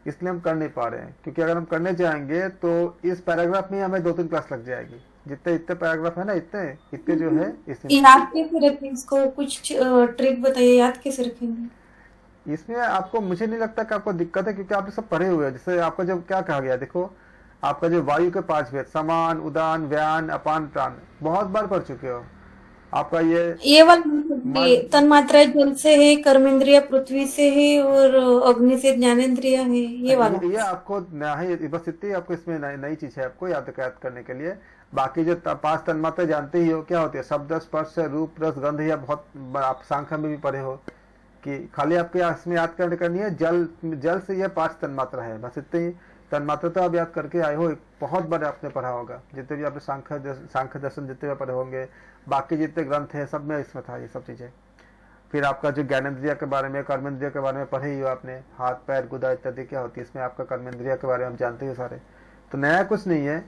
इसलिए हम कर नहीं पा रहे हैं। क्योंकि अगर हम करने जाएंगे तो इस पैराग्राफ में हमें 2-3 क्लास लग जाएगी। जितने पैराग्राफ है ना, इतने जो है इसमें याद कैसे रखें इसको? कुछ ट्रिक बताइए, याद कैसे रखेंगे? इसमें आपको, मुझे नहीं लगता कि आपको दिक्कत है, क्योंकि आप सब पढ़े हुए हैं। जैसे आपका जब क्या कहा गया, देखो आपका जो वायु के 5 भेद, समान, उदान, व्यान, अपान, प्राण, बहुत बार पढ़ चुके हो। आपका ये वाला तन्मात्रा जल से है, कर्मेंद्रिय पृथ्वी से है और अग्नि से ज्ञानेंद्रिय है, ये वाला। ये आपको नहीं, बस इतनी आपको इसमें नई चीज है आपको याद करने के लिए। बाकी जो 5 तन्मात्रा जानते ही हो क्या होती है, शब्द, स्पर्श, रूप, रस, गंध, या बहुत आप सांख्य में भी पढ़े हो कि खाली आपके इसमें याद करनी है, जल से यह 5 तन्मात्रा है, बस इतनी ही तन्मात्रा तो आप याद करके आए हो। बहुत बार आपने पढ़ा होगा, जितने भी आपने सांख्य दर्शन जितने भी पढ़े होंगे, बाकी जितने ग्रंथ हैं सब में इसमें था ये सब चीजें। फिर आपका जो ज्ञानेंद्रिया के बारे में, कर्मेंद्रिया के बारे में पढ़े ही हो आपने, हाथ, पैर, गुदा इत्यादि क्या होती है, इसमें आपका कर्मेंद्रिया के बारे में आप जानते हो सारे, तो नया कुछ नहीं है।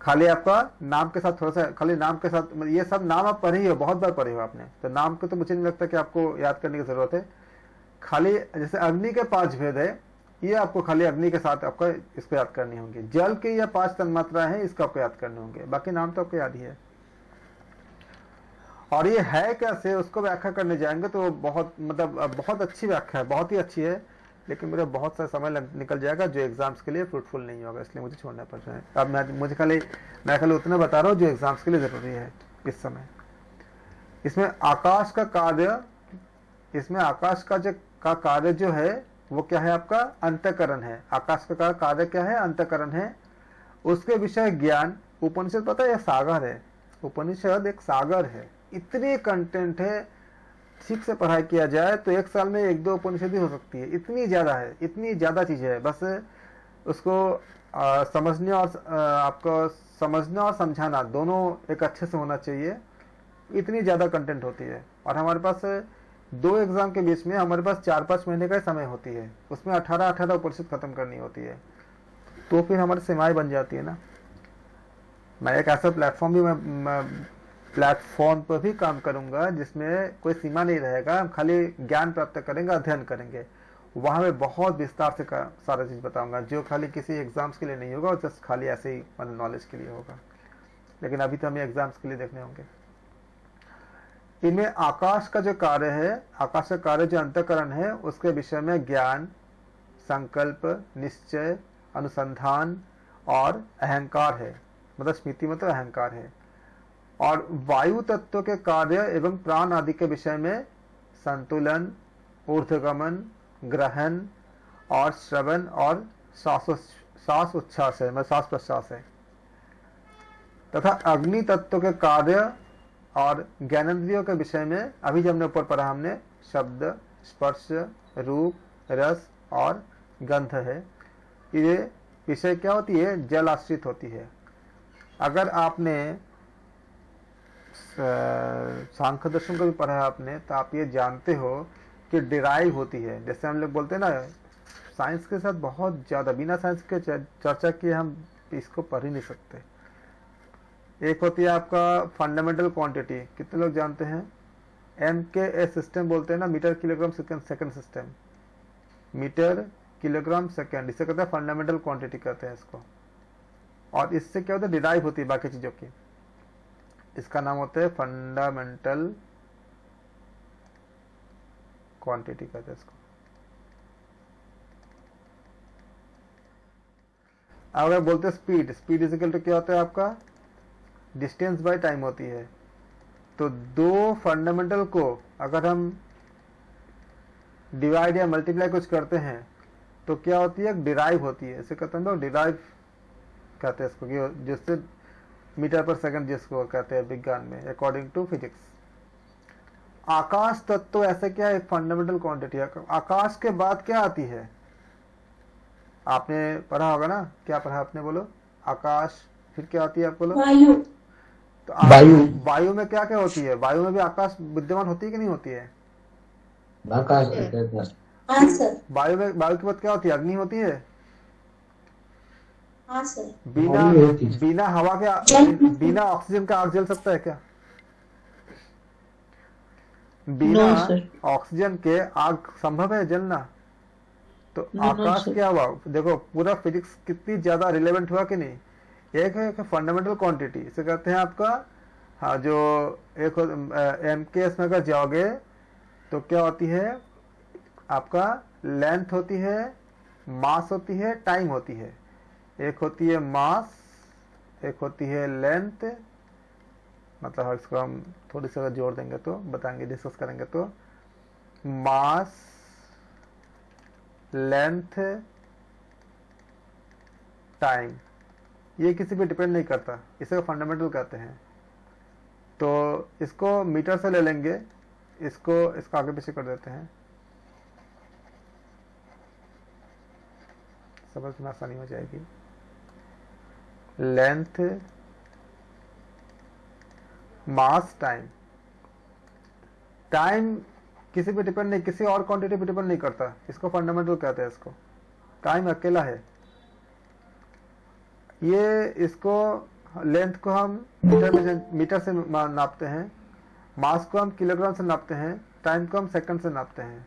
खाली आपका नाम के साथ थोड़ा सा, खाली नाम के साथ, ये सब नाम आप पढ़े ही हो, बहुत बार पढ़े हो आपने, तो नाम को तो मुझे नहीं लगता कि आपको याद करने की जरूरत है। खाली जैसे अग्नि के 5 भेद है, ये आपको खाली अग्नि के साथ आपको इसको याद करनी होंगी। जल के ये 5 तन्मात्रा है, इसको आपको याद करने होंगे, बाकी नाम तो आपको याद ही है। और ये है कैसे, उसको व्याख्या करने जाएंगे तो बहुत, मतलब बहुत अच्छी व्याख्या है, बहुत ही अच्छी है, लेकिन मेरा बहुत सा समय निकल जाएगा जो एग्जाम्स के लिए फ्रूटफुल नहीं होगा, इसलिए मुझे छोड़ना पड़ रहा है। अब मैं खाली उतना बता रहा हूँ जो एग्जाम्स के लिए जरूरी है इस समय। इसमें आकाश का कार्य जो है वो क्या है, आपका अंतःकरण है। आकाश का कार्य क्या है, अंतःकरण है। उसके विषय ज्ञान, उपनिषद पता है सागर है, उपनिषद एक सागर है, इतने कंटेंट है, ठीक से पढ़ाई किया जाए तो एक साल में 1-2 उपनिषद ही हो सकती है, इतनी ज्यादा है, इतनी ज्यादा चीजें है। बस उसको समझने और आपको समझना और समझाना दोनों एक अच्छे से होना चाहिए, इतनी ज्यादा कंटेंट होती है। और हमारे पास 2 एग्जाम के बीच में हमारे पास 4-5 महीने का समय होती है, उसमें 18 उपनिषद खत्म करनी होती है, तो फिर हमारी सीमाएं बन जाती है ना। मैं एक ऐसा प्लेटफॉर्म पर भी काम करूंगा जिसमें कोई सीमा नहीं रहेगा, हम खाली ज्ञान प्राप्त करेंगे, अध्ययन करेंगे, वहां में बहुत विस्तार से सारा चीज बताऊंगा, जो खाली किसी एग्जाम्स के लिए नहीं होगा, जस्ट खाली ऐसे ही मतलब नॉलेज के लिए होगा। लेकिन अभी तो हमें एग्जाम्स के लिए देखने होंगे। इनमें आकाश का जो कार्य है, आकाश का कार्य जो अंतःकरण है, उसके विषय में ज्ञान, संकल्प, निश्चय, अनुसंधान और अहंकार है, मतलब स्मृति मतलब अहंकार है। और वायु तत्व के कार्य एवं प्राण आदि के विषय में संतुलन, ऊर्ध्वगमन, ग्रहण और श्रवण और श्वास उच्छ्वास है, मतलब श्वास प्रश्वास है। तथा अग्नि तत्व के कार्य और ज्ञानेंद्रियों के विषय में अभी जब हमने ऊपर पढ़ा, हमने शब्द, स्पर्श, रूप, रस और गंध है। ये विषय क्या होती है, जल आश्रित होती है। अगर आपने सांख्य दर्शन को भी पढ़ा है आपने, तो आप ये जानते हो कि डिराइव होती है। जैसे हम लोग बोलते हैं ना, साइंस के साथ बहुत ज्यादा, बिना साइंस के चर्चा किए हम इसको पढ़ ही नहीं सकते। एक होती है आपका फंडामेंटल क्वांटिटी, कितने लोग जानते हैं? MKS सिस्टम बोलते हैं ना, metre kilogram second system, metre kilogram second, इसे कहते हैं फंडामेंटल क्वांटिटी कहते हैं इसको। और इससे क्या होता है, डिराइव होती है बाकी चीजों की, इसका नाम होता है फंडामेंटल क्वांटिटी कहते हैं इसको। अगर बोलते हैं speed, speed is equal to क्या होता है आपका, डिस्टेंस बाय टाइम होती है। तो दो फंडामेंटल को अगर हम डिवाइड या मल्टीप्लाई कुछ करते हैं तो क्या होती है, डिराइव होती है, इसे कहते हैं लोग डिराइव कहते हैं इसको, कि जिससे मीटर पर सेकंड जिसको कहते हैं विज्ञान में, अकॉर्डिंग टू फिजिक्स। आकाश तत्व ऐसे क्या है, एक फंडामेंटल क्वांटिटी है। आकाश के बाद क्या आती है, आपने पढ़ा होगा ना, क्या पढ़ा आपने, बोलो आकाश, फिर क्या आती है आप बोलो, वायु। तो वायु। वायु में क्या क्या होती है, वायु में भी आकाश विद्यमान होती है कि नहीं होती है, आकाश हाँ सर, वायु में, वायु के बाद क्या होती है, अग्नि होती है। हाँ सर। बिना वायु होती है। बिना हवा के, जल। बिना ऑक्सीजन का आग जल सकता है क्या, No, बिना sir. ऑक्सीजन के आग संभव है जलना। तो No, आकाश sir. क्या हुआ, देखो पूरा फिजिक्स कितनी ज्यादा रिलेवेंट हुआ कि नहीं। एक है फंडामेंटल क्वांटिटी, इसे कहते हैं आपका, हाँ जो एक MKS में अगर जाओगे तो क्या होती है आपका, लेंथ होती है, मास होती है, टाइम होती है। एक होती है मास, एक होती है लेंथ, मतलब इसको हम थोड़ी सी अगर जोड़ देंगे तो बताएंगे, डिस्कस करेंगे तो मास, लेंथ, टाइम, ये किसी पे डिपेंड नहीं करता, इसे फंडामेंटल कहते हैं। तो इसको मीटर से ले लेंगे, इसको आगे पीछे कर देते हैं, समझ में आसानी हो जाएगी। लेंथ, मास, टाइम। टाइम किसी पे डिपेंड नहीं, किसी और क्वांटिटी पे डिपेंड नहीं करता, इसको फंडामेंटल कहते हैं इसको। टाइम अकेला है ये, इसको लेंथ को हम मीटर से नापते हैं, मास को हम किलोग्राम से नापते हैं, टाइम को हम सेकंड से नापते हैं,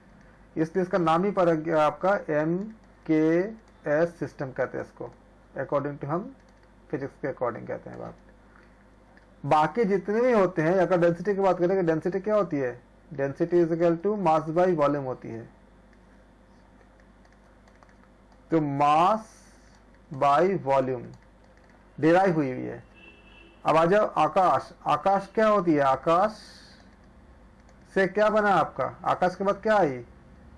इसलिए इसका नाम ही पड़ गया आपका MKS सिस्टम कहते हैं इसको, अकॉर्डिंग टू हम फिजिक्स के अकॉर्डिंग कहते हैं बात। बाकी जितने भी होते हैं, अगर डेंसिटी की बात करें, डेंसिटी क्या होती है, density is equal to mass by volume होती है। तो मास बाय वॉल्यूम डिराइव हुई है। अब आ जाओ आकाश, आकाश क्या होती है, आकाश से क्या बना आपका, आकाश के बाद क्या आई,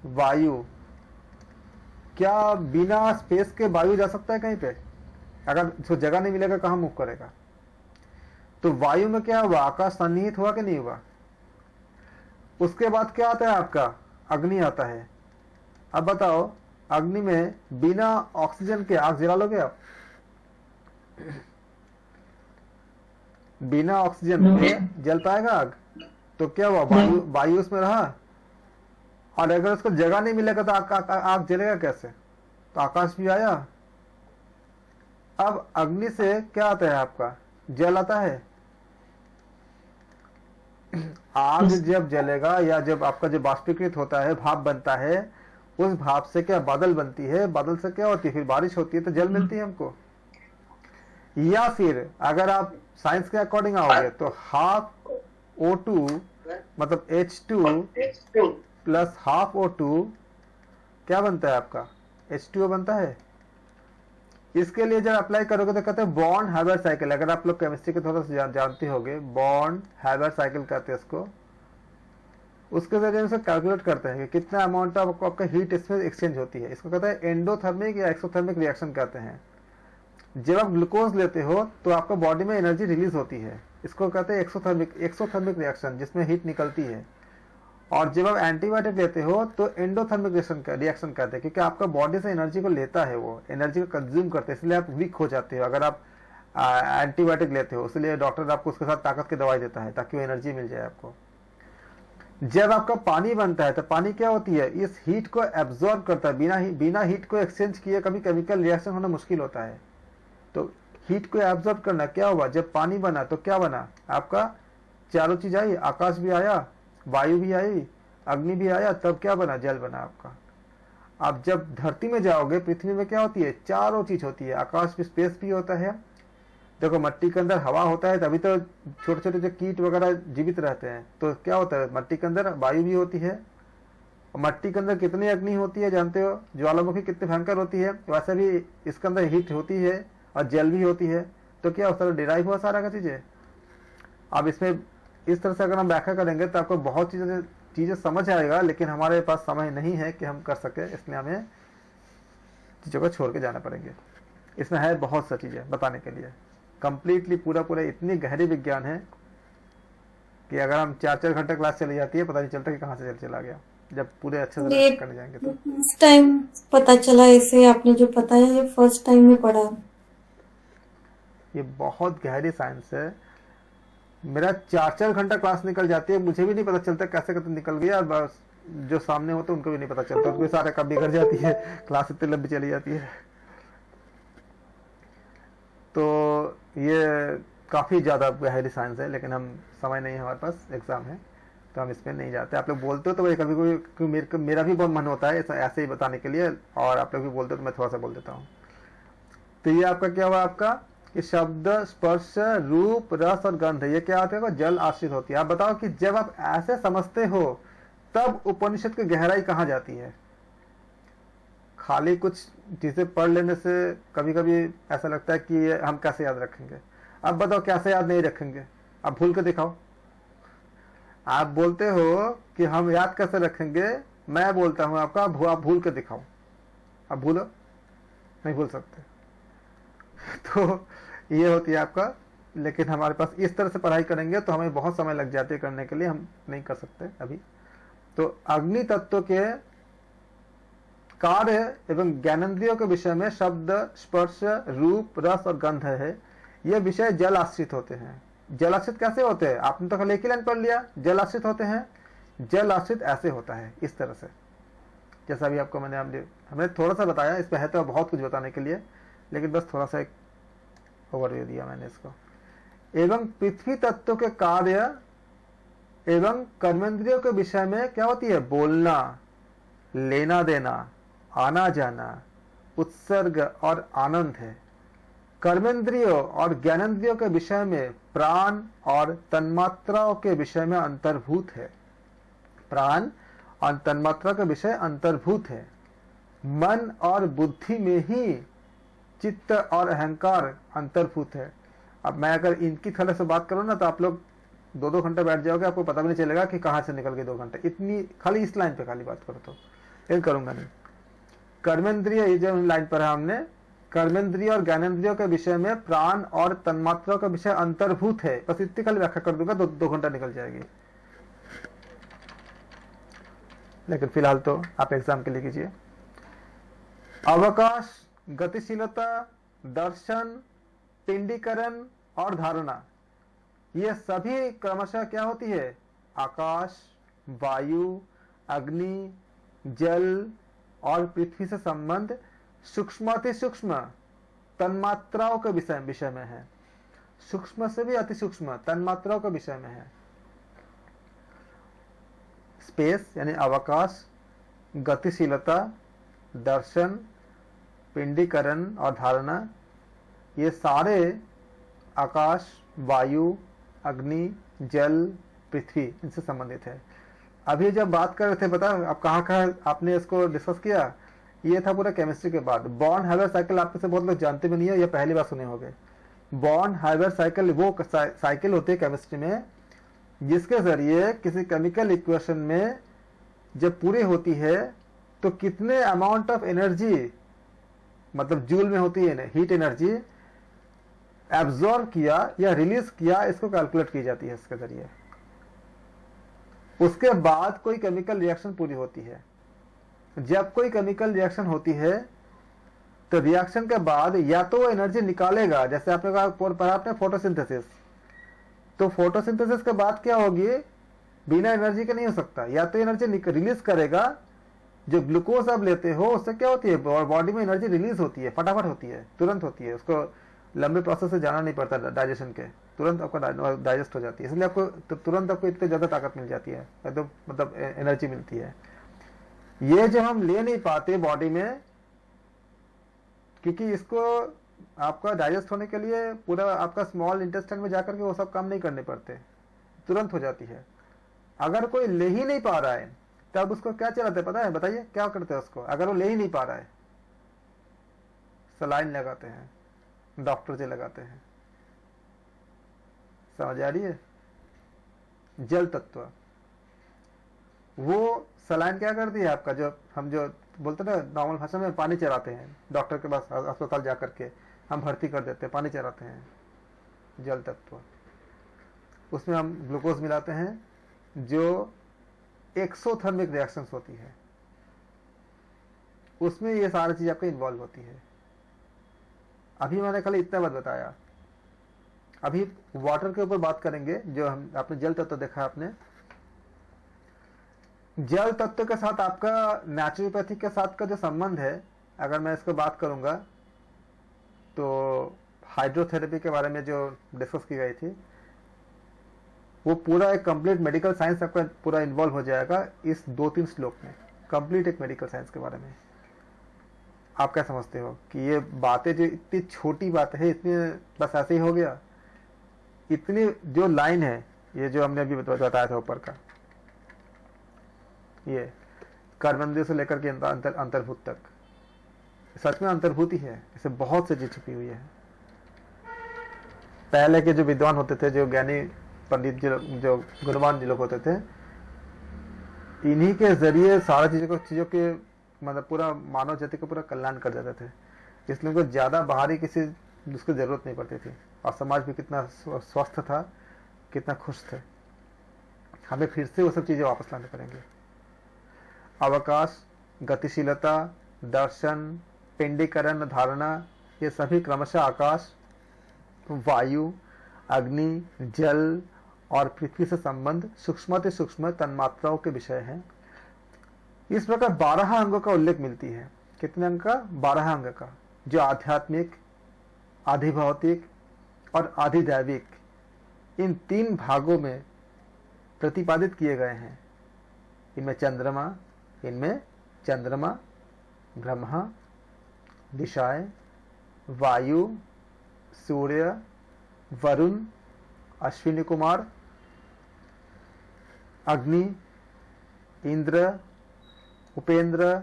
वायु। क्या बिना स्पेस के वायु जा सकता है कहीं पे, अगर उसको जगह नहीं मिलेगा कहां मूव करेगा। तो वायु में क्या हुआ, आकाश सन्निहित हुआ कि नहीं हुआ। उसके बाद क्या आता है आपका, अग्नि आता है। अब बताओ अग्नि में बिना ऑक्सीजन के आग जला लोगे आप, बिना ऑक्सीजन के जल पाएगा आग। तो क्या हुआ, वायु उसमें रहा, और अगर उसको जगह नहीं मिलेगा तो आग जलेगा कैसे, तो आकाश भी आया। अब अग्नि से क्या आता है आपका, जल आता है। आग जब जलेगा या जब आपका जो बाष्पीकृत होता है, भाप बनता है, उस भाप से क्या बादल बनती है, बादल से क्या होती है, फिर बारिश होती है, तो जल मिलती है हमको। या फिर अगर आप साइंस के अकॉर्डिंग आओगे तो हाफ O2 मतलब H2 प्लस हाफ O2 क्या बनता है आपका, H2O बनता है। इसके लिए जब अप्लाई करोगे तो कहते हैं बॉन्ड हैबर साइकिल। अगर आप लोग केमिस्ट्री के थोड़ा सा जानते होंगे, बॉन्ड हैबर साइकिल कहते हैं इसको। उसके जरिए से कैलकुलेट करते हैं कि कितना अमाउंट ऑफ आपका हीट इसमें एक्सचेंज होती है। इसको कहते हैं एंडोथर्मिक या एक्सोथर्मिक रिएक्शन कहते हैं। जब आप ग्लूकोज लेते हो तो आपका बॉडी में एनर्जी रिलीज होती है, इसको कहते हैं एक्सोथर्मिक रिएक्शन, जिसमें हीट निकलती है। और जब आप एंटीबायोटिक लेते हो तो एंडोथर्मिक रिएक्शन कहते हैं, क्योंकि आपका बॉडी से एनर्जी को लेता है, वो एनर्जी को कंज्यूम करते हैं, इसलिए आप वीक हो जाते हो अगर आप एंटीबायोटिक लेते हो। इसलिए डॉक्टर आपको उसके साथ ताकत की दवाई देता है ताकि वो एनर्जी मिल जाए आपको। जब आपका पानी बनता है तो पानी क्या होती है, इस हीट को एब्जॉर्ब करता है, बिना हीट को एक्सचेंज किए कभी केमिकल रिएक्शन होना मुश्किल होता है। तो हीट को एब्जॉर्ब करना क्या हुआ, जब पानी बना तो क्या बना आपका, चारों चीज आई, आकाश भी आया, वायु भी आई, अग्नि भी आया, तब क्या बना, जल बना आपका। आप जब धरती में जाओगे, पृथ्वी में क्या होती है, चारों चीज होती है, आकाश में स्पेस भी होता है। देखो मट्टी के अंदर हवा होता है, तभी तो छोटे छोटे जो कीट वगैरह जीवित रहते हैं। तो क्या होता है, मट्टी के अंदर वायु भी होती है। और मट्टी के अंदर कितनी अग्नि होती है जानते हो, ज्वालामुखी कितनी भयंकर होती है, वैसे भी इसके अंदर हीट होती है और जल भी होती है। तो क्या उस तरह डिराइव हुआ सारा का चीजें। अब इसमें इस तरह से अगर हम व्याख्या करेंगे तो आपको बहुत चीजें समझ आएगा, लेकिन हमारे पास समय नहीं है कि हम कर सके, इसलिए हमें चीजों को छोड़ के जाना पड़ेंगे। इसमें है बहुत सा चीजें बताने के लिए, कंप्लीटली पूरा इतनी गहरी विज्ञान है कि अगर हम 4-4 घंटे क्लास चली जाती है, पता नहीं चलता कि कहाँ से चला गया, जब पूरे अच्छे से ये करने जाएंगे तो। फर्स्ट टाइम पता चला, ऐसे आपने जो बताया ये फर्स्ट टाइम में पढ़ा। ये बहुत गहरी साइंस है। मेरा 4-4 घंटा क्लास निकल जाती है, मुझे भी नहीं पता चलता कैसे कैसे निकल गया, और बस जो सामने होते उनको भी नहीं पता चलता, उनको सारे काम बिगड़ जाती है, क्लास इतनी लंबी चली जाती है। तो ये काफी ज्यादा गहरी साइंस है, लेकिन हम समय नहीं है हमारे पास, एग्जाम है तो हम इसमें नहीं जाते। आप लोग बोलते हो तो कभी कभी मेरा भी बहुत मन होता है ऐसे ही बताने के लिए, और आप लोग भी बोलते हो तो मैं थोड़ा सा बोल देता हूँ। तो ये आपका क्या हुआ, आपका कि शब्द, स्पर्श, रूप, रस और गंध, ये क्या होता है, जल आश्रित होती है। आप बताओ कि जब आप ऐसे समझते हो तब उपनिषद की गहराई कहाँ जाती है। खाली कुछ चीजें पढ़ लेने से कभी कभी ऐसा लगता है कि ये हम कैसे याद रखेंगे। अब बताओ कैसे याद नहीं रखेंगे, अब भूल के दिखाओ। आप बोलते हो कि हम याद कैसे रखेंगे, मैं बोलता हूं आपका आप भूल के दिखाओ। अब भूलो, नहीं भूल सकते। तो ये होती है आपका, लेकिन हमारे पास इस तरह से पढ़ाई करेंगे तो हमें बहुत समय लग जाती है करने के लिए, हम नहीं कर सकते अभी। तो अग्नि तत्व के कार्य एवं ज्ञानेंद्रियों के विषय में शब्द, स्पर्श, रूप, रस और गंध है, ये विषय जल आश्रित होते हैं। जल आश्रित कैसे होते हैं, आपने तो एक ही लाइन पढ़ लिया, जल आश्रित होते हैं। जल आश्रित ऐसे होता है, इस तरह से, जैसा भी आपको हमने थोड़ा सा बताया। इस पे है तो बहुत कुछ बताने के लिए, लेकिन बस थोड़ा सा एक ओवरव्यू दिया मैंने इसको। एवं पृथ्वी तत्व के कार्य एवं कर्मेंद्रियों के विषय में क्या होती है, बोलना, लेना देना, आना जाना, उत्सर्ग और आनंद है। कर्मेंद्रियों और ज्ञानेंद्रियों के विषय में प्राण और तन्मात्राओं के विषय में अंतर्भूत है। प्राण और तन्मात्रा के विषय अंतर्भूत है। मन और बुद्धि में ही चित्त और अहंकार अंतर्भूत है। अब मैं अगर इनकी थोड़े से बात करूं ना तो आप लोग 2-2 घंटे बैठ जाओगे, आपको पता भी नहीं चलेगा कि कहां से निकल गए 2 घंटे। इतनी खाली इस लाइन पे खाली बात करो तो ये करूंगा नहीं। कर्मेंद्रिय, ये जो लाइन पर है हमने, कर्मेंद्रिय और ज्ञानेंद्रियों के विषय में प्राण और तन्मात्रा का विषय अंतर्भूत है। बस इतनी खाली व्याख्या कर दूंगा, 2 घंटा निकल जाएगी। लेकिन फिलहाल तो आप एग्जाम के लिए कीजिए। अवकाश, गतिशीलता, दर्शन, पिंडीकरण और धारणा, ये सभी क्रमशः क्या होती है, आकाश, वायु, अग्नि, जल और पृथ्वी से संबंध सूक्ष्माति सूक्ष्म तन्मात्राओं के विषय में है। सूक्ष्म से भी अति सूक्ष्म तन्मात्राओं के विषय में है। स्पेस यानी अवकाश, गतिशीलता, दर्शन, पिंडीकरण और धारणा, ये सारे आकाश, वायु, अग्नि, जल, पृथ्वी, इनसे संबंधित है। अभी जब बात कर रहे थे, पता आप कहाँ आपने इसको डिस्कस किया, ये था पूरा केमिस्ट्री के बाद। बॉर्न हाइवर साइकिल आप में से बहुत लोग जानते भी नहीं है, ये पहली बार सुने होंगे। बॉर्न हाइवर साइकिल वो साइकिल होती है केमिस्ट्री में, जिसके जरिए किसी केमिकल इक्वेशन में जब पूरी होती है तो कितने अमाउंट ऑफ एनर्जी, मतलब जूल में होती है हीट एनर्जी, एब्जॉर्ब किया या रिलीज किया, इसको कैलकुलेट की जाती है इसके जरिए। उसके बाद कोई केमिकल रिएक्शन पूरी होती है। जब कोई केमिकल रिएक्शन होती है तो रिएक्शन के बाद या तो वो एनर्जी निकालेगा, जैसे आपने कहा पढ़ा आपने फोटोसिंथेसिस, तो फोटोसिंथेसिस के बाद क्या होगी, बिना एनर्जी के नहीं हो सकता। या तो एनर्जी रिलीज करेगा, जो ग्लूकोज आप लेते हो उससे क्या होती है, बॉडी में एनर्जी रिलीज होती है, फटाफट होती है, तुरंत होती है, उसको लंबे प्रोसेस से जाना नहीं पड़ता डाइजेशन के, तुरंत आपका डाइजेस्ट हो जाती है, इसलिए आपको तुरंत आपको इतनी ज़्यादा ताकत मिल जाती है, तो मतलब एनर्जी मिलती है। ये जो हम ले नहीं पाते बॉडी में, क्योंकि इसको आपका डाइजेस्ट होने के लिए पूरा आपका स्मॉल इंटेस्टाइन में जाकर के वो सब काम नहीं करने पड़ते, तुरंत हो जाती है। अगर कोई ले ही नहीं पा रहा है तब उसको क्या चलाते हैं पता है? बताइए क्या करते हैं उसको? अगर वो ले ही नहीं पा रहा है, सलाइन लगाते हैं, डॉक्टर जी लगाते हैं। समझ आ रही है? जल तत्व, वो सलाइन क्या करती है आपका, जो हम जो बोलते हैं ना नॉर्मल भाषा में, पानी चढ़ाते हैं डॉक्टर के पास, अस्पताल जा करके हम भर्ती कर देते हैं, पानी चढ़ाते हैं, जल तत्व। उसमें हम ग्लूकोज मिलाते हैं जो एक्सोथर्मिक रिएक्शंस होती है, उसमें ये सारी चीज आपको इन्वॉल्व होती है। अभी मैंने खाली इतना बात बताया, अभी वाटर के ऊपर बात करेंगे। जो हम आपने जल तत्व देखा, आपने जल तत्व के साथ आपका नेचुरोपैथी के साथ का जो संबंध है, अगर मैं इसको बात करूंगा तो हाइड्रोथेरेपी के बारे में जो डिस्कस की गई थी, वो पूरा एक कंप्लीट मेडिकल साइंस आपका पूरा इन्वॉल्व हो जाएगा इस 2-3 श्लोक में, कंप्लीट एक मेडिकल साइंस के बारे में। आप क्या समझते हो कि ये बातें जो इतनी छोटी बात है, इतनी बस ऐसे ही हो गया? इतनी जो लाइन है, ये जो हमने अभी बताया था ऊपर का, ये कर्मेंद्रिय से लेकर के अंतर्भूत तक, सच में अंतर्भूत ही है, इसे बहुत सी चीज छुपी हुई है। पहले के जो विद्वान होते थे, जो ज्ञानी पंडित जो गुणवान जी लोग होते थे, इन्हीं के जरिए सारा चीजों के मतलब पूरा मानव जाति का पूरा कल्याण कर देते थे, इसलिए उनको ज्यादा बाहरी किसी उसकी जरूरत नहीं पड़ती थी, और समाज भी कितना स्वस्थ था, कितना खुश थे। हमें फिर से वो सब चीजें वापस लाने पड़ेंगे। अवकाश, गतिशीलता, दर्शन, पिंडीकरण, धारणा, ये सभी क्रमशः आकाश, वायु, अग्नि, जल और पृथ्वी से संबंध सूक्ष्म सूक्ष्म तन्मात्राओं के विषय हैं। इस प्रकार 12 अंगों का उल्लेख मिलती है। कितने अंग का? 12 अंग का, जो आध्यात्मिक, आधिभौतिक और आधिदैविक, इन 3 भागों में प्रतिपादित किए गए हैं। इनमें चंद्रमा, ब्रह्मा, दिशाएं, वायु, सूर्य, वरुण, अश्विनी कुमार, अग्नि, इंद्र, उपेंद्र,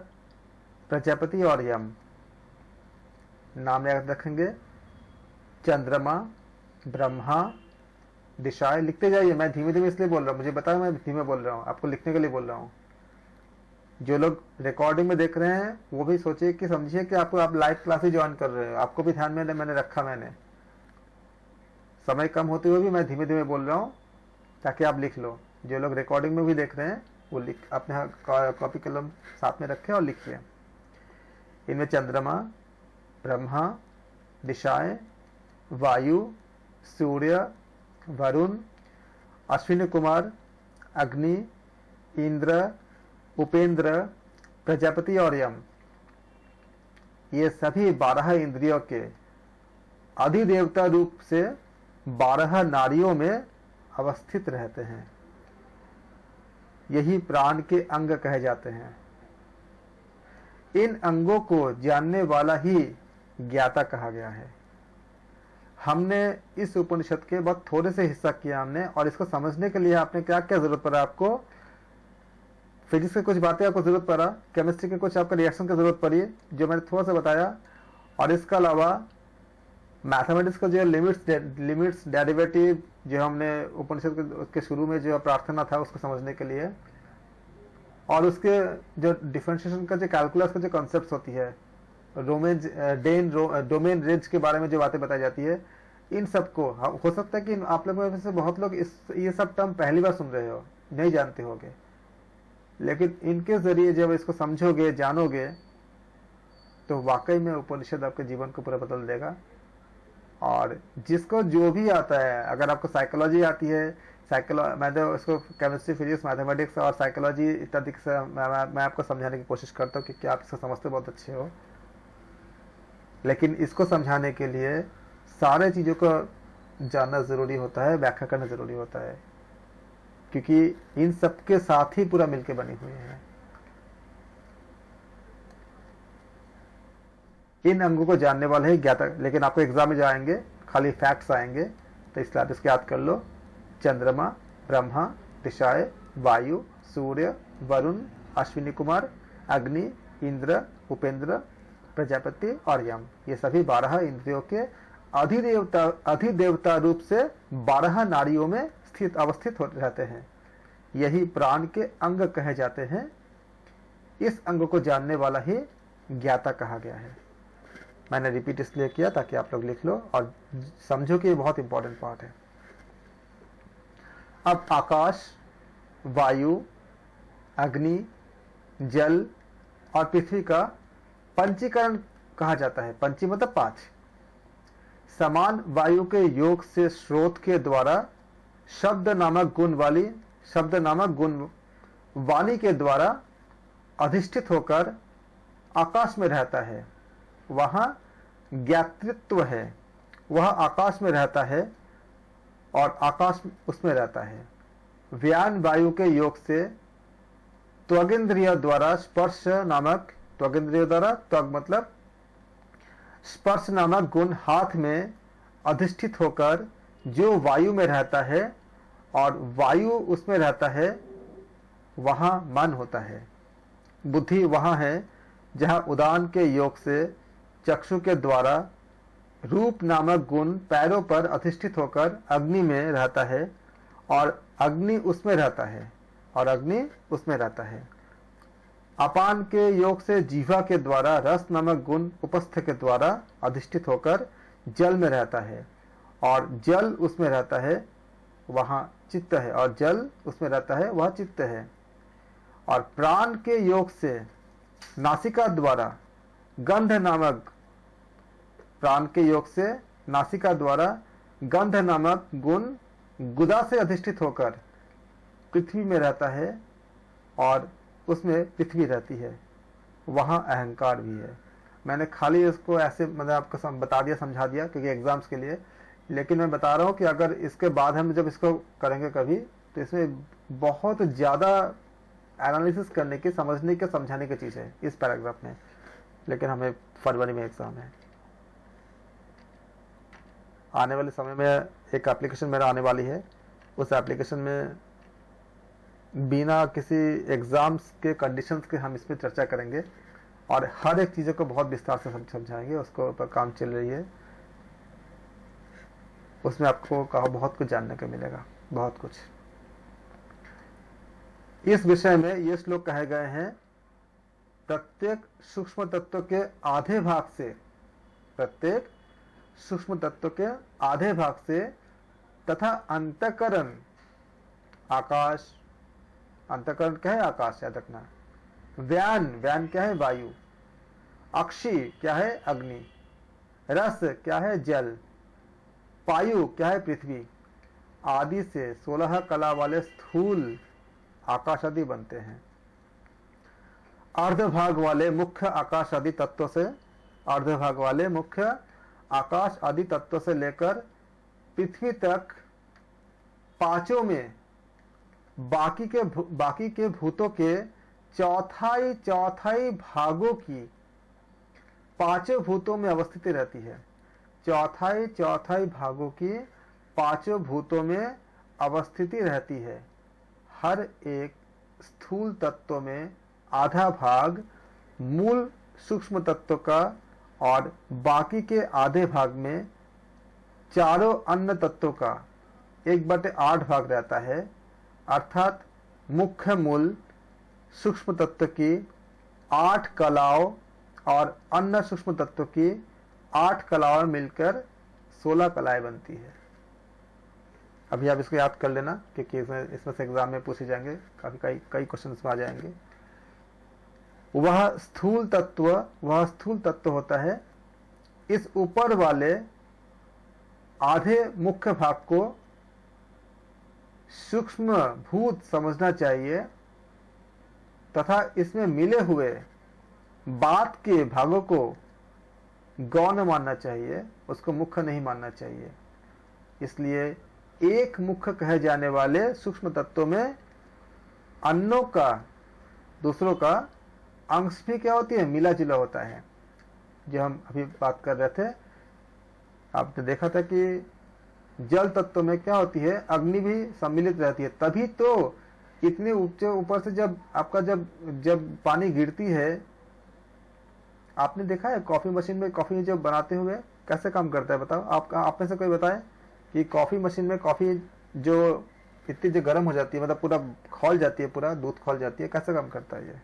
प्रजापति और यम नाम याद रखेंगे। चंद्रमा, ब्रह्मा, दिशाएं, लिखते जाइए। मैं धीमे धीमे इसलिए बोल रहा हूँ, मुझे बताया मैं धीमे बोल रहा हूँ, आपको लिखने के लिए बोल रहा हूँ। जो लोग रिकॉर्डिंग में देख रहे हैं वो भी सोचिए कि समझिए कि आप लाइव क्लासेस ज्वाइन कर रहे हो, आपको भी ध्यान में मैंने रखा। मैंने समय कम होते हुए भी मैं धीमे धीमे बोल रहा हूँ ताकि आप लिख लो। जो लोग रिकॉर्डिंग में भी देख रहे हैं वो अपने कॉपी कलम साथ में रखें और लिखिए। इनमें चंद्रमा, ब्रह्मा, दिशाएं, वायु, सूर्य, वरुण, अश्विनी कुमार, अग्नि, इंद्र, उपेंद्र, प्रजापति और यम, ये सभी 12 इंद्रियों के अधिदेवता रूप से 12 नाड़ियों में अवस्थित रहते हैं। यही प्राण के अंग कहे जाते हैं। इन अंगों को जानने वाला ही ज्ञाता कहा गया है। हमने इस उपनिषद के बहुत थोड़े से हिस्सा किया हमने, और इसको समझने के लिए आपने क्या क्या जरूरत पड़ा? आपको फिजिक्स की कुछ बातें आपको जरूरत पड़ा, केमिस्ट्री के कुछ आपका रिएक्शन की जरूरत पड़ी जो मैंने थोड़ा सा बताया, और इसके अलावा मैथमेटिक्स का जो लिमिट्स डेरिवेटिव जो हमने उपनिषद के शुरू में जो प्रार्थना था उसको समझने के लिए, और उसके जो डिफरेंशिएशन का जो कैलकुलस का जो कॉन्सेप्ट होती है, डोमेन रेंज के बारे में जो बातें बताई जाती है, इन सबको हो सकता है कि आप लोगों में से बहुत लोग ये सब टर्म पहली बार सुन रहे हो, नहीं जानते होगे, लेकिन इनके जरिए जब इसको समझोगे, जानोगे, तो वाकई में उपनिषद आपके जीवन को पूरा बदल देगा। और जिसको जो भी आता है, अगर आपको साइकोलॉजी आती है, मैं तो इसको केमिस्ट्री, फिजिक्स, मैथमेटिक्स और साइकोलॉजी इत्यादि से मैं आपको समझाने की कोशिश करता हूँ क्योंकि आप इसको समझते बहुत अच्छे हो, लेकिन इसको समझाने के लिए सारे चीजों को जानना जरूरी होता है, व्याख्या करना जरूरी होता है, क्योंकि इन सबके साथ ही पूरा मिलके बनी हुई है। इन अंगों को जानने वाले ही ज्ञाता, लेकिन आपको एग्जाम में जाएंगे खाली फैक्ट्स आएंगे, तो इसलिए आप इसको याद कर लो। चंद्रमा, ब्रह्मा, दिशाएं, वायु, सूर्य, वरुण, अश्विनी कुमार, अग्नि, इंद्र, उपेंद्र, प्रजापति और यम, ये सभी 12 इंद्रियों के अधिदेवता रूप से 12 नाड़ियों में अवस्थित रहते हैं। यही प्राण के अंग कहे जाते हैं। इस अंग को जानने वाला ही ज्ञाता कहा गया है। मैंने रिपीट इसलिए किया ताकि आप लोग लिख लो और समझो कि ये बहुत इंपॉर्टेंट पार्ट है। अब आकाश, वायु, अग्नि, जल और पृथ्वी का पंचीकरण कहा जाता है। पंची मतलब 5। समान वायु के योग से स्रोत के द्वारा शब्द नामक गुण वाणी के द्वारा अधिष्ठित होकर आकाश में रहता है। वहां ज्ञातृत्व है, वह आकाश में रहता है और आकाश उसमें रहता है। व्यान वायु के योग से त्वगिंद्रिय द्वारा त्वग मतलब स्पर्श नामक गुण हाथ में अधिष्ठित होकर जो वायु में रहता है और वायु उसमें रहता है, वहां मन होता है। बुद्धि वहां है जहां उदान के योग से चक्षु के द्वारा रूप नामक गुण पैरों पर अधिष्ठित होकर अग्नि में रहता है और अग्नि उसमें रहता है। अपान के योग से जीवा के द्वारा रस नामक गुण उपस्थ के द्वारा अधिष्ठित होकर जल में रहता है और जल उसमें रहता है, वहां चित्त है, और जल उसमें रहता है, वह चित्त है। और प्राण के योग से नासिका द्वारा गंध नामक गुण गुदा से अधिष्ठित होकर पृथ्वी में रहता है और उसमें पृथ्वी रहती है, वहां अहंकार भी है। मैंने खाली इसको ऐसे मतलब आपको बता दिया, समझा दिया क्योंकि एग्जाम्स के लिए, लेकिन मैं बता रहा हूं कि अगर इसके बाद हम जब इसको करेंगे कभी, तो इसमें बहुत ज्यादा एनालिसिस करने की, समझने के, समझाने की चीज है इस पैराग्राफ में। लेकिन हमें फरवरी में एग्जाम है। आने वाले समय में एक एप्लीकेशन मेरा आने वाली है, उस एप्लीकेशन में बिना किसी एग्जाम्स के कंडीशंस के हम इसमें चर्चा करेंगे और हर एक चीज़ों को बहुत विस्तार से समझाएंगे। उसको ऊपर काम चल रही है, उसमें आपको कहा बहुत कुछ जानने को मिलेगा, बहुत कुछ। इस विषय में ये श्लोक कहे गए हैं, प्रत्येक सूक्ष्म तत्व के आधे भाग से तथा अंतःकरण, आकाश, अंतःकरण क्या है? आकाश, याद रखना। व्यान क्या है? वायु। अक्षी क्या है? अग्नि। रस क्या है? जल। पायु क्या है? पृथ्वी। आदि से 16 कला वाले स्थूल आकाश आदि बनते हैं। अर्धभाग वाले मुख्य आकाश आदि तत्वों से लेकर पृथ्वी तक पांचों में बाकी के भूतों के चौथाई भागों की पांचों भूतों में अवस्थित रहती है। चौथाई भागों की पांचों भूतों में अवस्थिति रहती है। हर एक स्थूल तत्व में आधा भाग मूल सूक्ष्म तत्व का और बाकी के आधे भाग में चारों अन्य तत्वों का 1/8 भाग रहता है। अर्थात मुख्य मूल सूक्ष्म तत्व की 8 कलाओं और अन्य सूक्ष्म तत्व की 8 कलाओं मिलकर 16 कलाएं बनती है। अभी आप इसको याद कर लेना क्योंकि इसमें से एग्जाम में पूछे जाएंगे, काफी कई क्वेश्चन आ जाएंगे। वह स्थूल तत्व होता है। इस ऊपर वाले आधे मुख्य भाग को सूक्ष्म भूत समझना चाहिए तथा इसमें मिले हुए बात के भागों को गौण मानना चाहिए। उसको मुख्य नहीं मानना चाहिए। इसलिए एक मुख्य कहे जाने वाले सूक्ष्म तत्वों में अन्यों का दूसरों का अंश भी क्या होती है, मिला जुला होता है। जो हम अभी बात कर रहे थे, आपने देखा था कि जल तत्व में क्या होती है, अग्नि भी सम्मिलित रहती है। तभी तो इतने ऊंचे ऊपर से जब आपका जब पानी गिरती है, आपने देखा है कॉफी मशीन में कॉफी जब बनाते हुए कैसे काम करता है, बताओ। आप में से कोई बताए कि कॉफी मशीन में कॉफी जो इतनी जो गर्म हो जाती है, मतलब पूरा खौल जाती है, पूरा दूध खौल जाती है, कैसे काम करता है ये,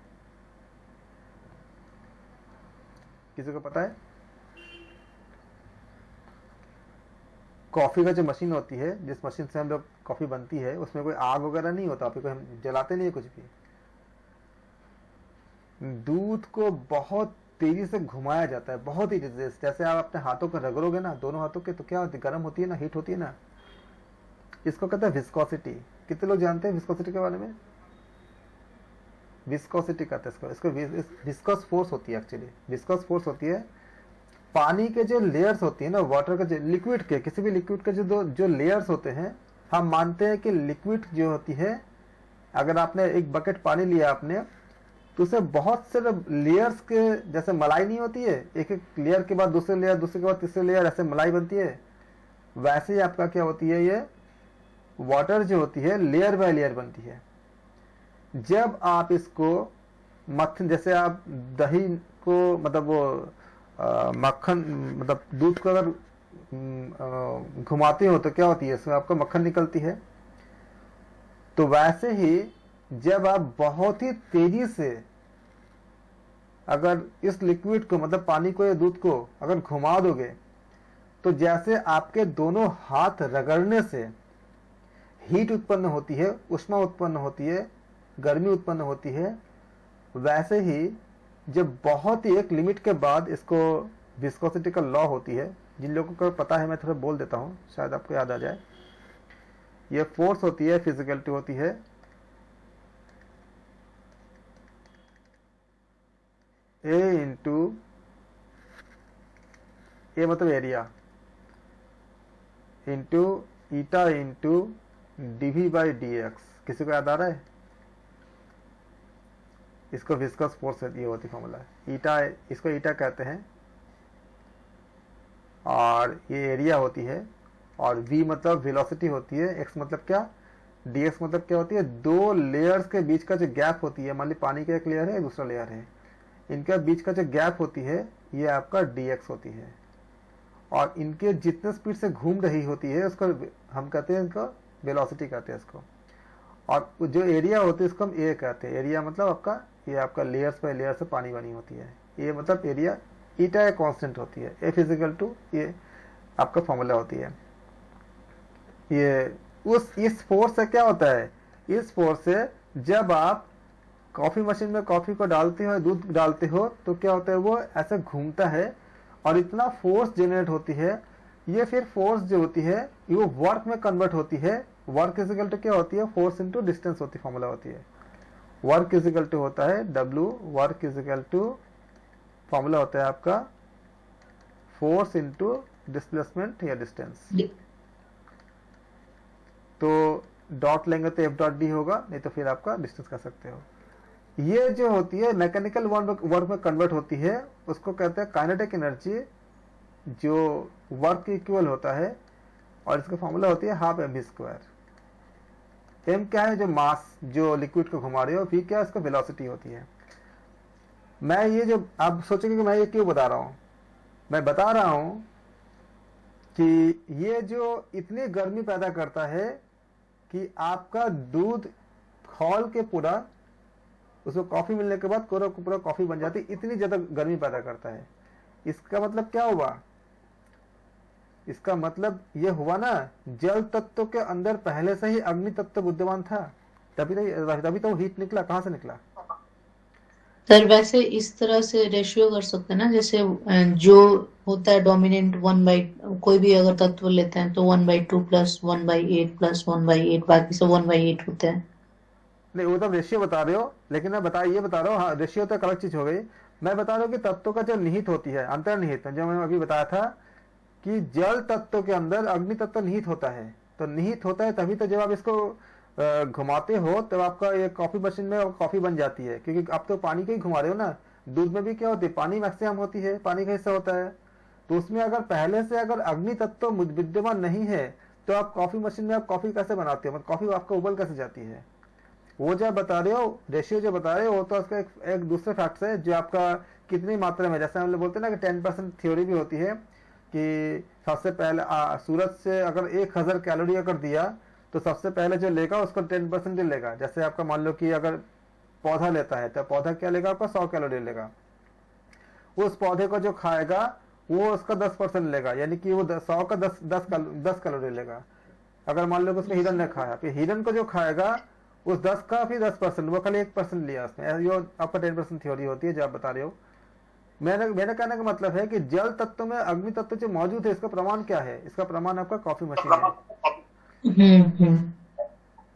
किसी को पता है? कॉफी का जो मशीन होती है, जिस मशीन से हम लोग कॉफी बनती है, उसमें कोई आग वगैरह नहीं होता, कोई हम जलाते नहीं है कुछ भी। दूध को बहुत तेजी से घुमाया जाता है, बहुत ही तेजी से। जैसे आप अपने हाथों को रगड़ोगे ना, दोनों हाथों के, तो क्या होती है, गर्म होती है ना, हीट होती है ना। इसको कहते हैं विस्कोसिटी। कितने लोग जानते हैं विस्कोसिटी के बारे में? विस्कोसिटी कहते हैं इसको विस्कोस फोर्स होती है। एक्चुअली विस्कोस फोर्स होती है पानी के जो लेयर्स होती है ना, वाटर के, जो लिक्विड के, किसी भी लिक्विड के जो लेयर्स होते हैं, हम मानते हैं कि लिक्विड जो होती है, अगर आपने एक बकेट पानी लिया आपने, तो उसे बहुत से लेयर्स के, जैसे मलाई नहीं होती है, एक एक लेयर के बाद दूसरे लेयर, दूसरे के बाद तीसरे लेयर, ऐसे मलाई बनती है, वैसे ही आपका क्या होती है, ये वाटर जो होती है लेयर बाय लेयर बनती है। जब आप इसको मक्खन, जैसे आप दही को, मतलब वो मक्खन, मतलब दूध को अगर घुमाते हो तो क्या होती है, इसमें आपको मक्खन निकलती है। तो वैसे ही जब आप बहुत ही तेजी से अगर इस लिक्विड को, मतलब पानी को या दूध को अगर घुमा दोगे, तो जैसे आपके दोनों हाथ रगड़ने से हीट उत्पन्न होती है, उष्मा उत्पन्न होती है, गर्मी उत्पन्न होती है, वैसे ही जब बहुत ही एक लिमिट के बाद, इसको विस्कोसिटी का लॉ होती है, जिन लोगों को पता है मैं थोड़ा बोल देता हूँ, शायद आपको याद आ जाए। ये फोर्स होती है, फिजिकलिटी होती है, ए इंटू ए मतलब area, into eta into DV by D X. किसी को याद आ रहा है? इसको विस्कस फोर्स ये होती फॉर्मूला है। ईटा, इसको ईटा कहते हैं, और ये एरिया होती है, और v मतलब वेलोसिटी होती है, x मतलब क्या, dx मतलब क्या होती है, दो लेयर्स के बीच का जो गैप होती है, मान ली पानी का एक लेयर है, दूसरा लेयर है, इनके बीच का जो गैप होती है, ये आपका dx होती है। और इनके जितने स्पीड से घूम रही होती है, उसको हम कहते हैं, इसको वेलोसिटी कहते हैं इसको। और जो एरिया होती है, इसको हम ए कहते हैं। एरिया मतलब आपका, ये आपका लेयर्स बाय लेयर से पानी बनी होती है। ये मतलब एरिया, ईटा एक कांस्टेंट होती है, ए फिजिकल टू, ये आपका फॉर्मूला होती है। ये इस फोर्स से क्या होता है, इस फोर्स से जब आप कॉफी मशीन में कॉफी को डालते हो, दूध डालते हो, तो क्या होता है, वो ऐसे घूमता है और इतना फोर्स जनरेट होती है। ये फिर फोर्स जो होती है, वो वर्क में कन्वर्ट होती है। वर्क इजिकल टू क्या होती है, फोर्स इंटू डिस्टेंस होती फॉर्मूला होती है। वर्क इजिकल टू होता है W, work is equal to formula होता है आपका फोर्स इंटू डिस्प्लेसमेंट या डिस्टेंस। तो डॉट लेंगे तो F डॉट डी होगा, नहीं तो फिर आपका डिस्टेंस कर सकते हो। ये जो होती है मैकेनिकल वर्क में कन्वर्ट होती है, उसको कहते हैं काइनेटिक एनर्जी, जो वर्क के इक्वल होता है, और इसका फॉर्मूला होती है हाफ mv स्क्वायर। m क्या है, जो मास, जो लिक्विड को घुमा रहे हो, v क्या है, इसका वेलोसिटी होती है। मैं ये जो आप सोचेंगे कि मैं ये क्यों बता रहा हूं, मैं बता रहा हूं कि ये जो इतनी गर्मी पैदा करता है कि आपका दूध खौल के पूरा, उसको कॉफी मिलने के बाद पूरा कॉफी बन जाती, इतनी ज्यादा गर्मी पैदा करता है। इसका मतलब क्या हुआ, इसका मतलब ये हुआ ना, जल तत्व के अंदर पहले से ही अग्नि तत्व विद्यमान था, तभी तो हीट निकला। कहां से निकला सर? वैसे इस तरह से रेशियो कर सकते हैं ना, जैसे जो होता है डोमिनेंट 1/, कोई भी अगर तत्व लेते हैं तो 1/2 प्लस 1/8 प्लस 1/8, बाकी सब 1/8 होते हैं। नहीं, वो तो रेशियो बता रहे हो, लेकिन मैं ये बता रहा हूँ, हाँ रेशियो तो अलग चीज हो गई। मैं बता रहा हूँ कि तत्वों का जो निहित होती है, अंतर्निहित, जो मैंने अभी बताया था कि जल तत्व के अंदर अग्नि तत्व निहित होता है। तो निहित होता है तभी तो जब आप इसको घुमाते हो तब आपका ये कॉफी मशीन में कॉफी बन जाती है, क्योंकि आप तो पानी को ही घुमा रहे हो ना। दूध में भी क्या होती है, पानी मैक्सिमम होती है, पानी का हिस्सा होता है। तो उसमें अगर पहले से अगर अग्नि तत्व विद्यमान नहीं है तो आप कॉफी मशीन में आप कॉफी कैसे बनाते हो, मतलब कॉफी आपका उबल कैसे जाती है। वो जो बता रहे हो रेशियो जो बता रहे हो वो तो उसका एक दूसरे फैक्ट है जो आपका कितनी मात्रा में, जैसे हम लोग बोलते हैं ना कि 10% थ्योरी भी होती है कि सबसे पहले सूरज से अगर 1000 कैलोरी अगर दिया तो सबसे पहले जो लेगा उसको 10% जो लेगा। जैसे आपका मान लो कि अगर पौधा लेता है तो पौधा क्या लेगा, आपका 100 कैलोरी लेगा। उस पौधे को जो खाएगा वो उसका 10% लेगा, यानी कि वो 100 का 10 कैलोरी लेगा। अगर मान लो कि उसने हिरन ने खाया, फिर हिरन को जो खाएगा उस 10 का फिर 10%, वो खाली 1% लिया उसने। जो आपका 10% थ्योरी होती है जो आप बता रहे हो। मेरे कहने का मतलब है कि जल तत्व में अग्नि तत्व जो मौजूद है इसका प्रमाण क्या है, इसका प्रमाण आपका कॉफी मशीन है।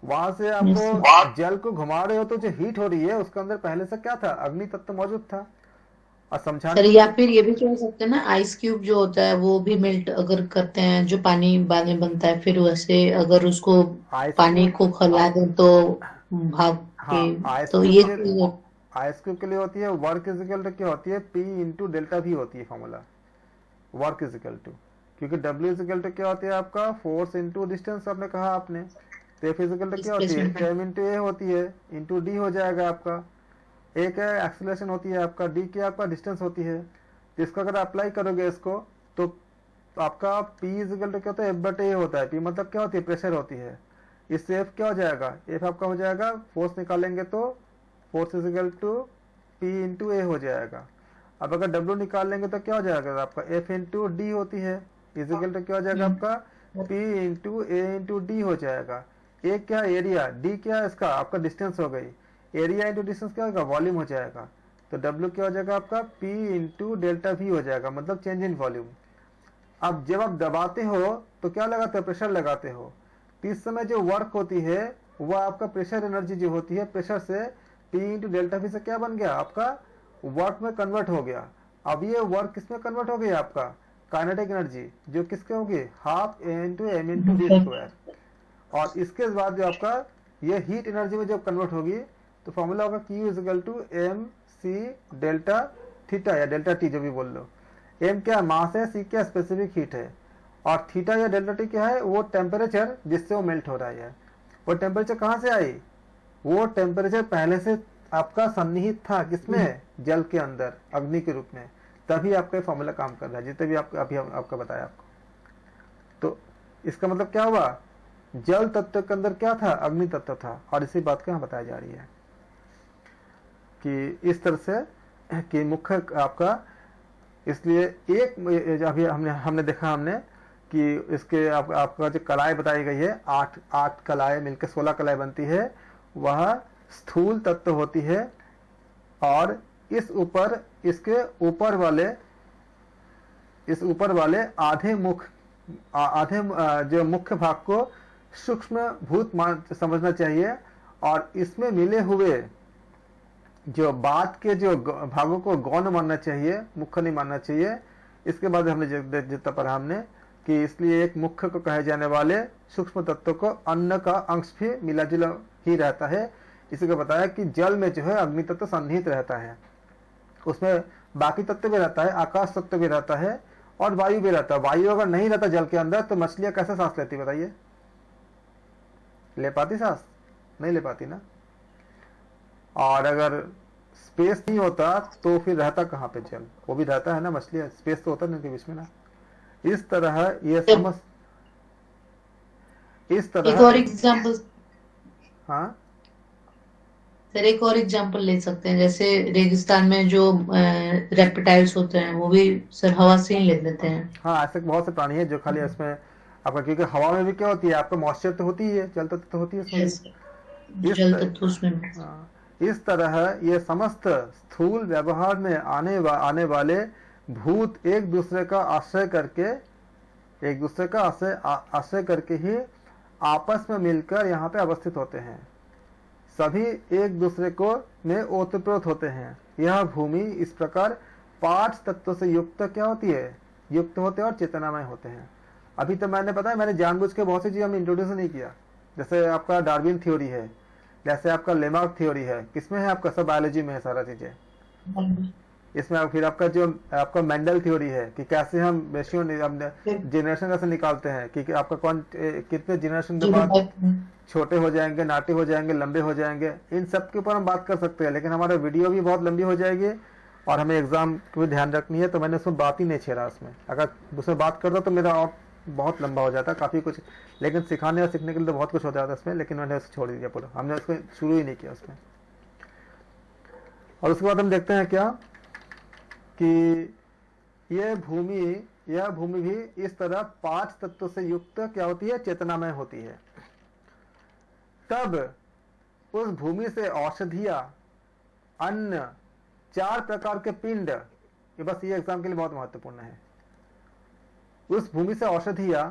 वहां से आपको जल को घुमा रहे हो तो जो हीट हो रही है उसके अंदर पहले से क्या था, अग्नि तत्व मौजूद था। और समझाने सर या फिर ये भी कह सकते हैं ना, आइस क्यूब जो होता है वो भी मेल्ट अगर करते हैं, जो पानी बाद में बनता है, फिर वैसे अगर उसको पानी को खौला दें तो भाप के, तो ये आइस क्यूब के लिए होती है वर्क इज इक्वल टू क्या होती है, P इंटू डेल्टा भी होती है formula, work is equal to, क्योंकि W इज इक्वल टू क्या होती है आपका फोर्स इंटू डिस्टेंस, आपने कहा आपने। तो F इज इक्वल टू क्या होती है, M इंटू A होती है, इंटू D हो जाएगा आपका। एक है एक्सेलरेशन होती है आपका, D की आपका डिस्टेंस होती है। तो इसको अगर अप्लाई करोगे इसको तो आपका P इज इक्वल टू क्या होता है, F/A होता है। P मतलब क्या होती है, प्रेशर होती है। इससे F क्या हो जाएगा, F आपका हो जाएगा, फोर्स निकालेंगे तो force is equal to P into A हो जाएगा। अब अगर W निकाल लेंगे तो क्या हो जाएगा आपका, F इंटू D होती है, इज इक्वल टू क्या हो जाएगा आपका, P into A into D हो जाएगा। A क्या एरिया, D क्या इसका आपका डिस्टेंस हो गई, एरिया इंटू डिस्टेंस क्या होगा, वॉल्यूम हो जाएगा। तो W क्या हो जाएगा आपका, P इंटू डेल्टा V हो जाएगा, मतलब चेंज इन वॉल्यूम। अब जब आप दबाते हो तो क्या लगाते हो, प्रेशर लगाते हो। तो इस समय जो वर्क होती है वह आपका प्रेशर एनर्जी जो होती है, प्रेशर से P इंटू डेल्टा V से क्या बन गया, आपका वर्क में कन्वर्ट हो गया। अब ये वर्क किसमें कन्वर्ट हो गया, आपका काइनेटिक एनर्जी, जो किसके होगी, half A into M into D square. और इसके बाद जो आपका ये हीट एनर्जी में जब कन्वर्ट होगी तो फॉर्मूला होगा Q is equal to MC delta theta या डेल्टा T, जो भी बोल लो। M क्या मास है, C क्या स्पेसिफिक हीट है, और थीटा या डेल्टा T क्या है, वो टेम्परेचर जिससे वो मेल्ट हो रहा है। वो टेम्परेचर कहाँ से आई, वो टेम्परेचर पहले से आपका सन्निहित था किसमें, जल के अंदर, अग्नि के रूप में। तभी आपका फॉर्मूला काम कर रहा है, जितने भी अभी आपका बताया आपको। तो इसका मतलब क्या हुआ, जल तत्व के अंदर क्या था, अग्नि तत्व था। और इसी बात को यहाँ बताया जा रही है कि इस तरह से कि मुख्य आपका, इसलिए एक अभी हमने देखा हमने कि इसके आपका जो कलाएं बताई गई है, 8 कलाएं मिलकर 16 कलाएं बनती है, वह स्थूल तत्व होती है। और इस ऊपर, इसके ऊपर वाले आधे जो मुख्य भाग को सूक्ष्म भूत समझना चाहिए, और इसमें मिले हुए जो बात के जो भागों को गौण मानना चाहिए, मुख्य नहीं मानना चाहिए। इसके बाद हमने जितना पढ़ा हमने कि इसलिए एक मुख्य को कहे जाने वाले सूक्ष्म तत्व को अन्य का अंश भी मिला जुला ही रहता है। इसी को बताया कि जल में जो है अग्नि तत्व सन्निहित रहता है, उसमें बाकी तत्व भी रहता है, आकाश तत्व भी रहता है और वायु भी रहता है। वायु अगर नहीं रहता जल के अंदर तो मछलियां कैसे सांस लेती, बताइए, ले पाती सांस, नहीं ले पाती ना। और अगर स्पेस नहीं होता तो फिर रहता कहाँ पे जल, वो भी रहता है ना, मछलियां, स्पेस तो होता नहीं उनके बीच में ना। इस तरह ये समझ, इस तरह एक और एग्जांपल, हाँ सर एक और एग्जांपल ले सकते हैं, जैसे रेगिस्तान में जो रेप्टाइल्स होते हैं वो भी सर हवा से ही ले लेते हैं। हाँ, ऐसे बहुत से प्राणी है जो खाली इसमें आपका, क्योंकि हवा में भी क्या होती है, आपका मॉइस्चर तो होती है, जल तत्व तो होती है उसमें। जल तत्व उसमें। इस तरह ये समस्त स्थूल व्यवहार में आने वाले भूत एक दूसरे का आश्रय करके ही आपस में मिलकर यहाँ पे अवस्थित होते हैं। सभी एक दूसरे को में ओतप्रोत होते हैं। यह भूमि इस प्रकार 5 तत्वों से युक्त क्या होती है, युक्त होते हैं और चेतनामय होते हैं। अभी तो मैंने जानबूझ के बहुत सी चीज़ हम इंट्रोड्यूस नहीं किया। जैसे आपका डार्विन थ्योरी है, जैसे आपका लेमार्क थ्योरी है, किसमें है आपका, सब बायोलॉजी में है सारा चीज़ें। इसमें फिर आपका जो आपका मेंडल थ्योरी है कि कैसे हम रेशियो जनरेशन कैसे निकालते हैं कि आपका कौन कितने जनरेशन के बाद छोटे हो जाएंगे, नाटे हो जाएंगे, लंबे हो जाएंगे, इन सब के ऊपर हम बात कर सकते हैं। लेकिन हमारा वीडियो भी बहुत लंबी हो जाएगी और हमें एग्जाम की भी ध्यान रखनी है, तो मैंने उसमें बात ही नहीं छेड़ा। उसमें अगर उसमें बात करता तो मेरा और बहुत लंबा हो जाता काफ़ी कुछ, लेकिन सिखाने और सीखने के लिए तो बहुत कुछ हो जाता इसमें, लेकिन मैंने उसे छोड़ दिया पूरा, हमने उसको शुरू ही नहीं किया उसमें। और उसके बाद हम देखते हैं क्या कि यह भूमि भी इस तरह 5 तत्वों से युक्त क्या होती है, चेतनामय होती है। तब उस भूमि से औषधियां, अन्न, 4 प्रकार के पिंड, ये बस ये एग्जाम के लिए बहुत महत्वपूर्ण है। उस भूमि से औषधियां,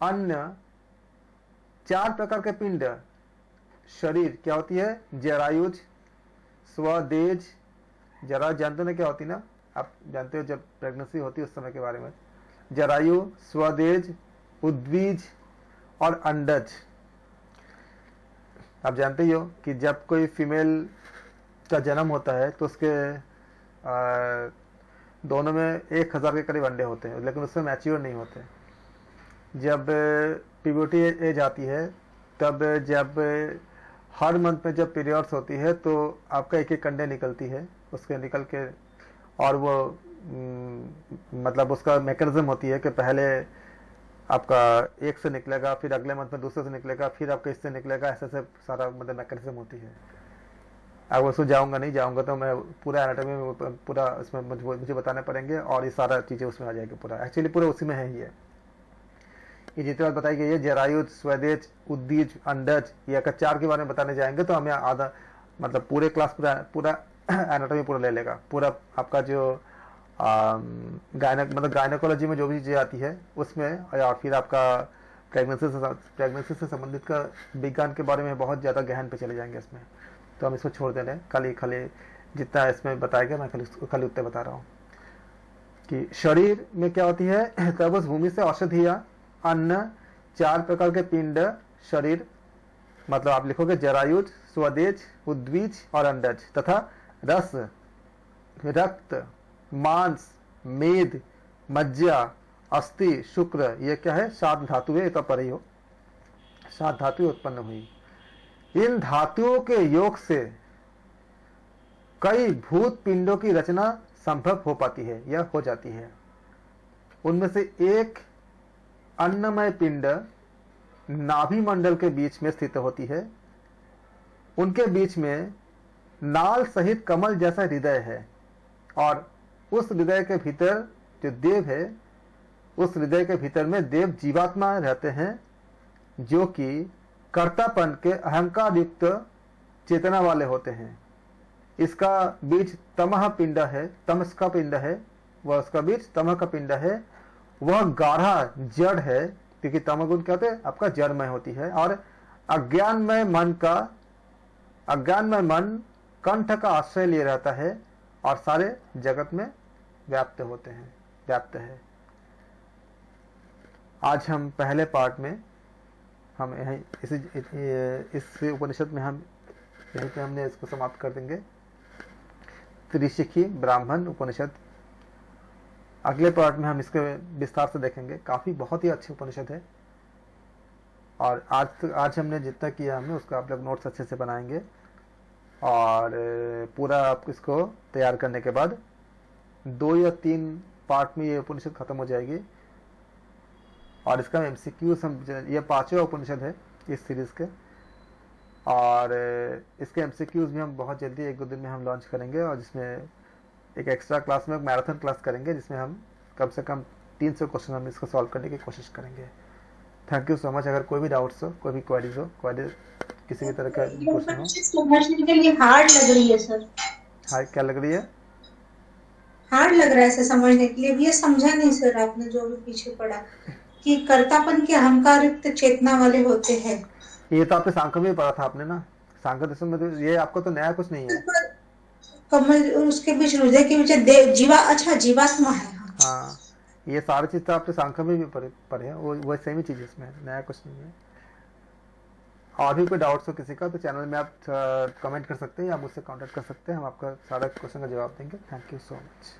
अन्न, 4 प्रकार के पिंड, शरीर क्या होती है, जरायुज, स्वदेज, जरा जानते ना क्या होती ना, आप जानते हो जब प्रेगनेंसी होती है उस समय के बारे में, जरायु, स्वदेज, उद्वीज और अंडज। आप जानते ही हो कि जब कोई फीमेल का जन्म होता है तो उसके दोनों में 1000 के करीब अंडे होते हैं, लेकिन उसमें मैच्योर नहीं होते। जब प्यूबर्टी एज आती है, तब जब हर मंथ में जब पीरियड्स होती है तो आपका एक एक अंडे निकलती है, उसके निकल के, और वो मतलब उसका मैकेनिज्म होती है कि पहले आपका एक से निकलेगा, फिर अगले मंथ में दूसरे से निकलेगा, फिर आपका इससे निकलेगा, ऐसे से सारा मतलब मैकेनिज्म होती है। अब उसको नहीं जाऊंगा तो मैं पूरा एनाटॉमी में पूरा इसमें मुझे बताने पड़ेंगे और ये सारा चीज़ें उसमें आ जाएगी। पूरा एक्चुअली पूरा उसी में है ही है। ये जितनी बात बताई गई है, जरायुज, स्वदेज, उद्दीज, अंडज, ये अगर 4 के बारे में बताने जाएंगे तो हमें आधा मतलब पूरे क्लास पूरा एनाटॉमी पूरा ले लेगा। पूरा आपका जो गायनेकोलॉजी में जो भी चीज़ें आती है उसमें, और फिर आपका प्रेगनेंसी से संबंधित का विज्ञान के बारे में बहुत ज़्यादा गहन पे चले जाएंगे इसमें, तो हम इसको छोड़ दे रहे हैं। खाली जितना इसमें बताया गया मैं खाली उतना बता रहा हूँ कि शरीर में क्या होती है, तब उस भूमि से औषधियाँ, अन्न, 4 प्रकार के पिंड, शरीर मतलब आप लिखोगे जरायुज, स्वदेज, उद्वीज और अंडज, तथा रस, रक्त, मांस, मेद, मज्जा, अस्थि, शुक्र, ये क्या है, 7 धातुएं, ये तो पर ही हो, 7 धातुएं उत्पन्न हुई। इन धातुओं के योग से कई भूत पिंडों की रचना संभव हो पाती है या हो जाती है। उनमें से एक अन्नमय पिंड नाभि मंडल के बीच में स्थित होती है। उनके बीच में नाल सहित कमल जैसा हृदय है और उस हृदय के भीतर जो देव है, उस हृदय के भीतर में देव जीवात्मा रहते हैं जो कि कर्तापन के अहंकार युक्त चेतना वाले होते हैं। इसका बीज तमह पिंड है, तमस का पिंड है, वह उसका बीज तमह का पिंड है। वह गाढ़ा जड़ है क्योंकि तमगुण क्या होते हैं, आपका जड़मय होती है। और अज्ञानमय मन कंठ का आश्रय लिए रहता है और सारे जगत में व्याप्त है। आज हम पहले पार्ट में हम इस उपनिषद में हम यहीं पे हमने इसको समाप्त कर देंगे। त्रिशिखी ब्राह्मण उपनिषद अगले पार्ट में हम इसके विस्तार से देखेंगे। काफी बहुत ही अच्छी उपनिषद है और आज हमने जितना किया हमने उसका आप लोग नोट्स अच्छे से बनाएंगे और पूरा आप इसको तैयार करने के बाद 2 या 3 पार्ट में ये उपनिषद खत्म हो जाएगी। और इसका एमसीक्यूज हम, ये 5वां उपनिषद है इस सीरीज के, और इसके एमसीक्यूज भी हम बहुत जल्दी 1-2 दिन में हम लॉन्च करेंगे और जिसमें एक एक्स्ट्रा क्लास में एक मैराथन क्लास करेंगे जिसमें हम कम से कम 300 क्वेश्चन हम इसको सॉल्व करने की कोशिश करेंगे। Thank you so much. अगर कोई भी डाउट्स हो, कोई भी क्वेरीज हो, किसी भी तरह का क्वेश्चन हो। समझने के लिए हार्ड लग रही है सर। हाय, क्या लग रही है? हार्ड लग रहा है सर समझने के लिए। ये समझा नहीं सर आपने जो भी पीछे पढ़ा कि कर्तापन के अहंकार युक्त चेतना वाले होते हैं। ये तो आपने सांख्य में पढ़ा था आपने ना, सांख्य दर्शन में। तो ये आपको तो नया कुछ नहीं है। कमल उसके बीच हृदय के बीच जीवात्मा है। हाँ, ये सारी चीज़ तो आपके सांख्य में भी पढ़े हैं, वो सेम ही चीज़ इसमें है, नया कुछ नहीं है। और भी कोई डाउट्स हो किसी का तो चैनल में आप कमेंट कर सकते हैं या मुझसे कांटेक्ट कर सकते हैं, हम आपका सारा क्वेश्चन का जवाब देंगे। Thank you so much.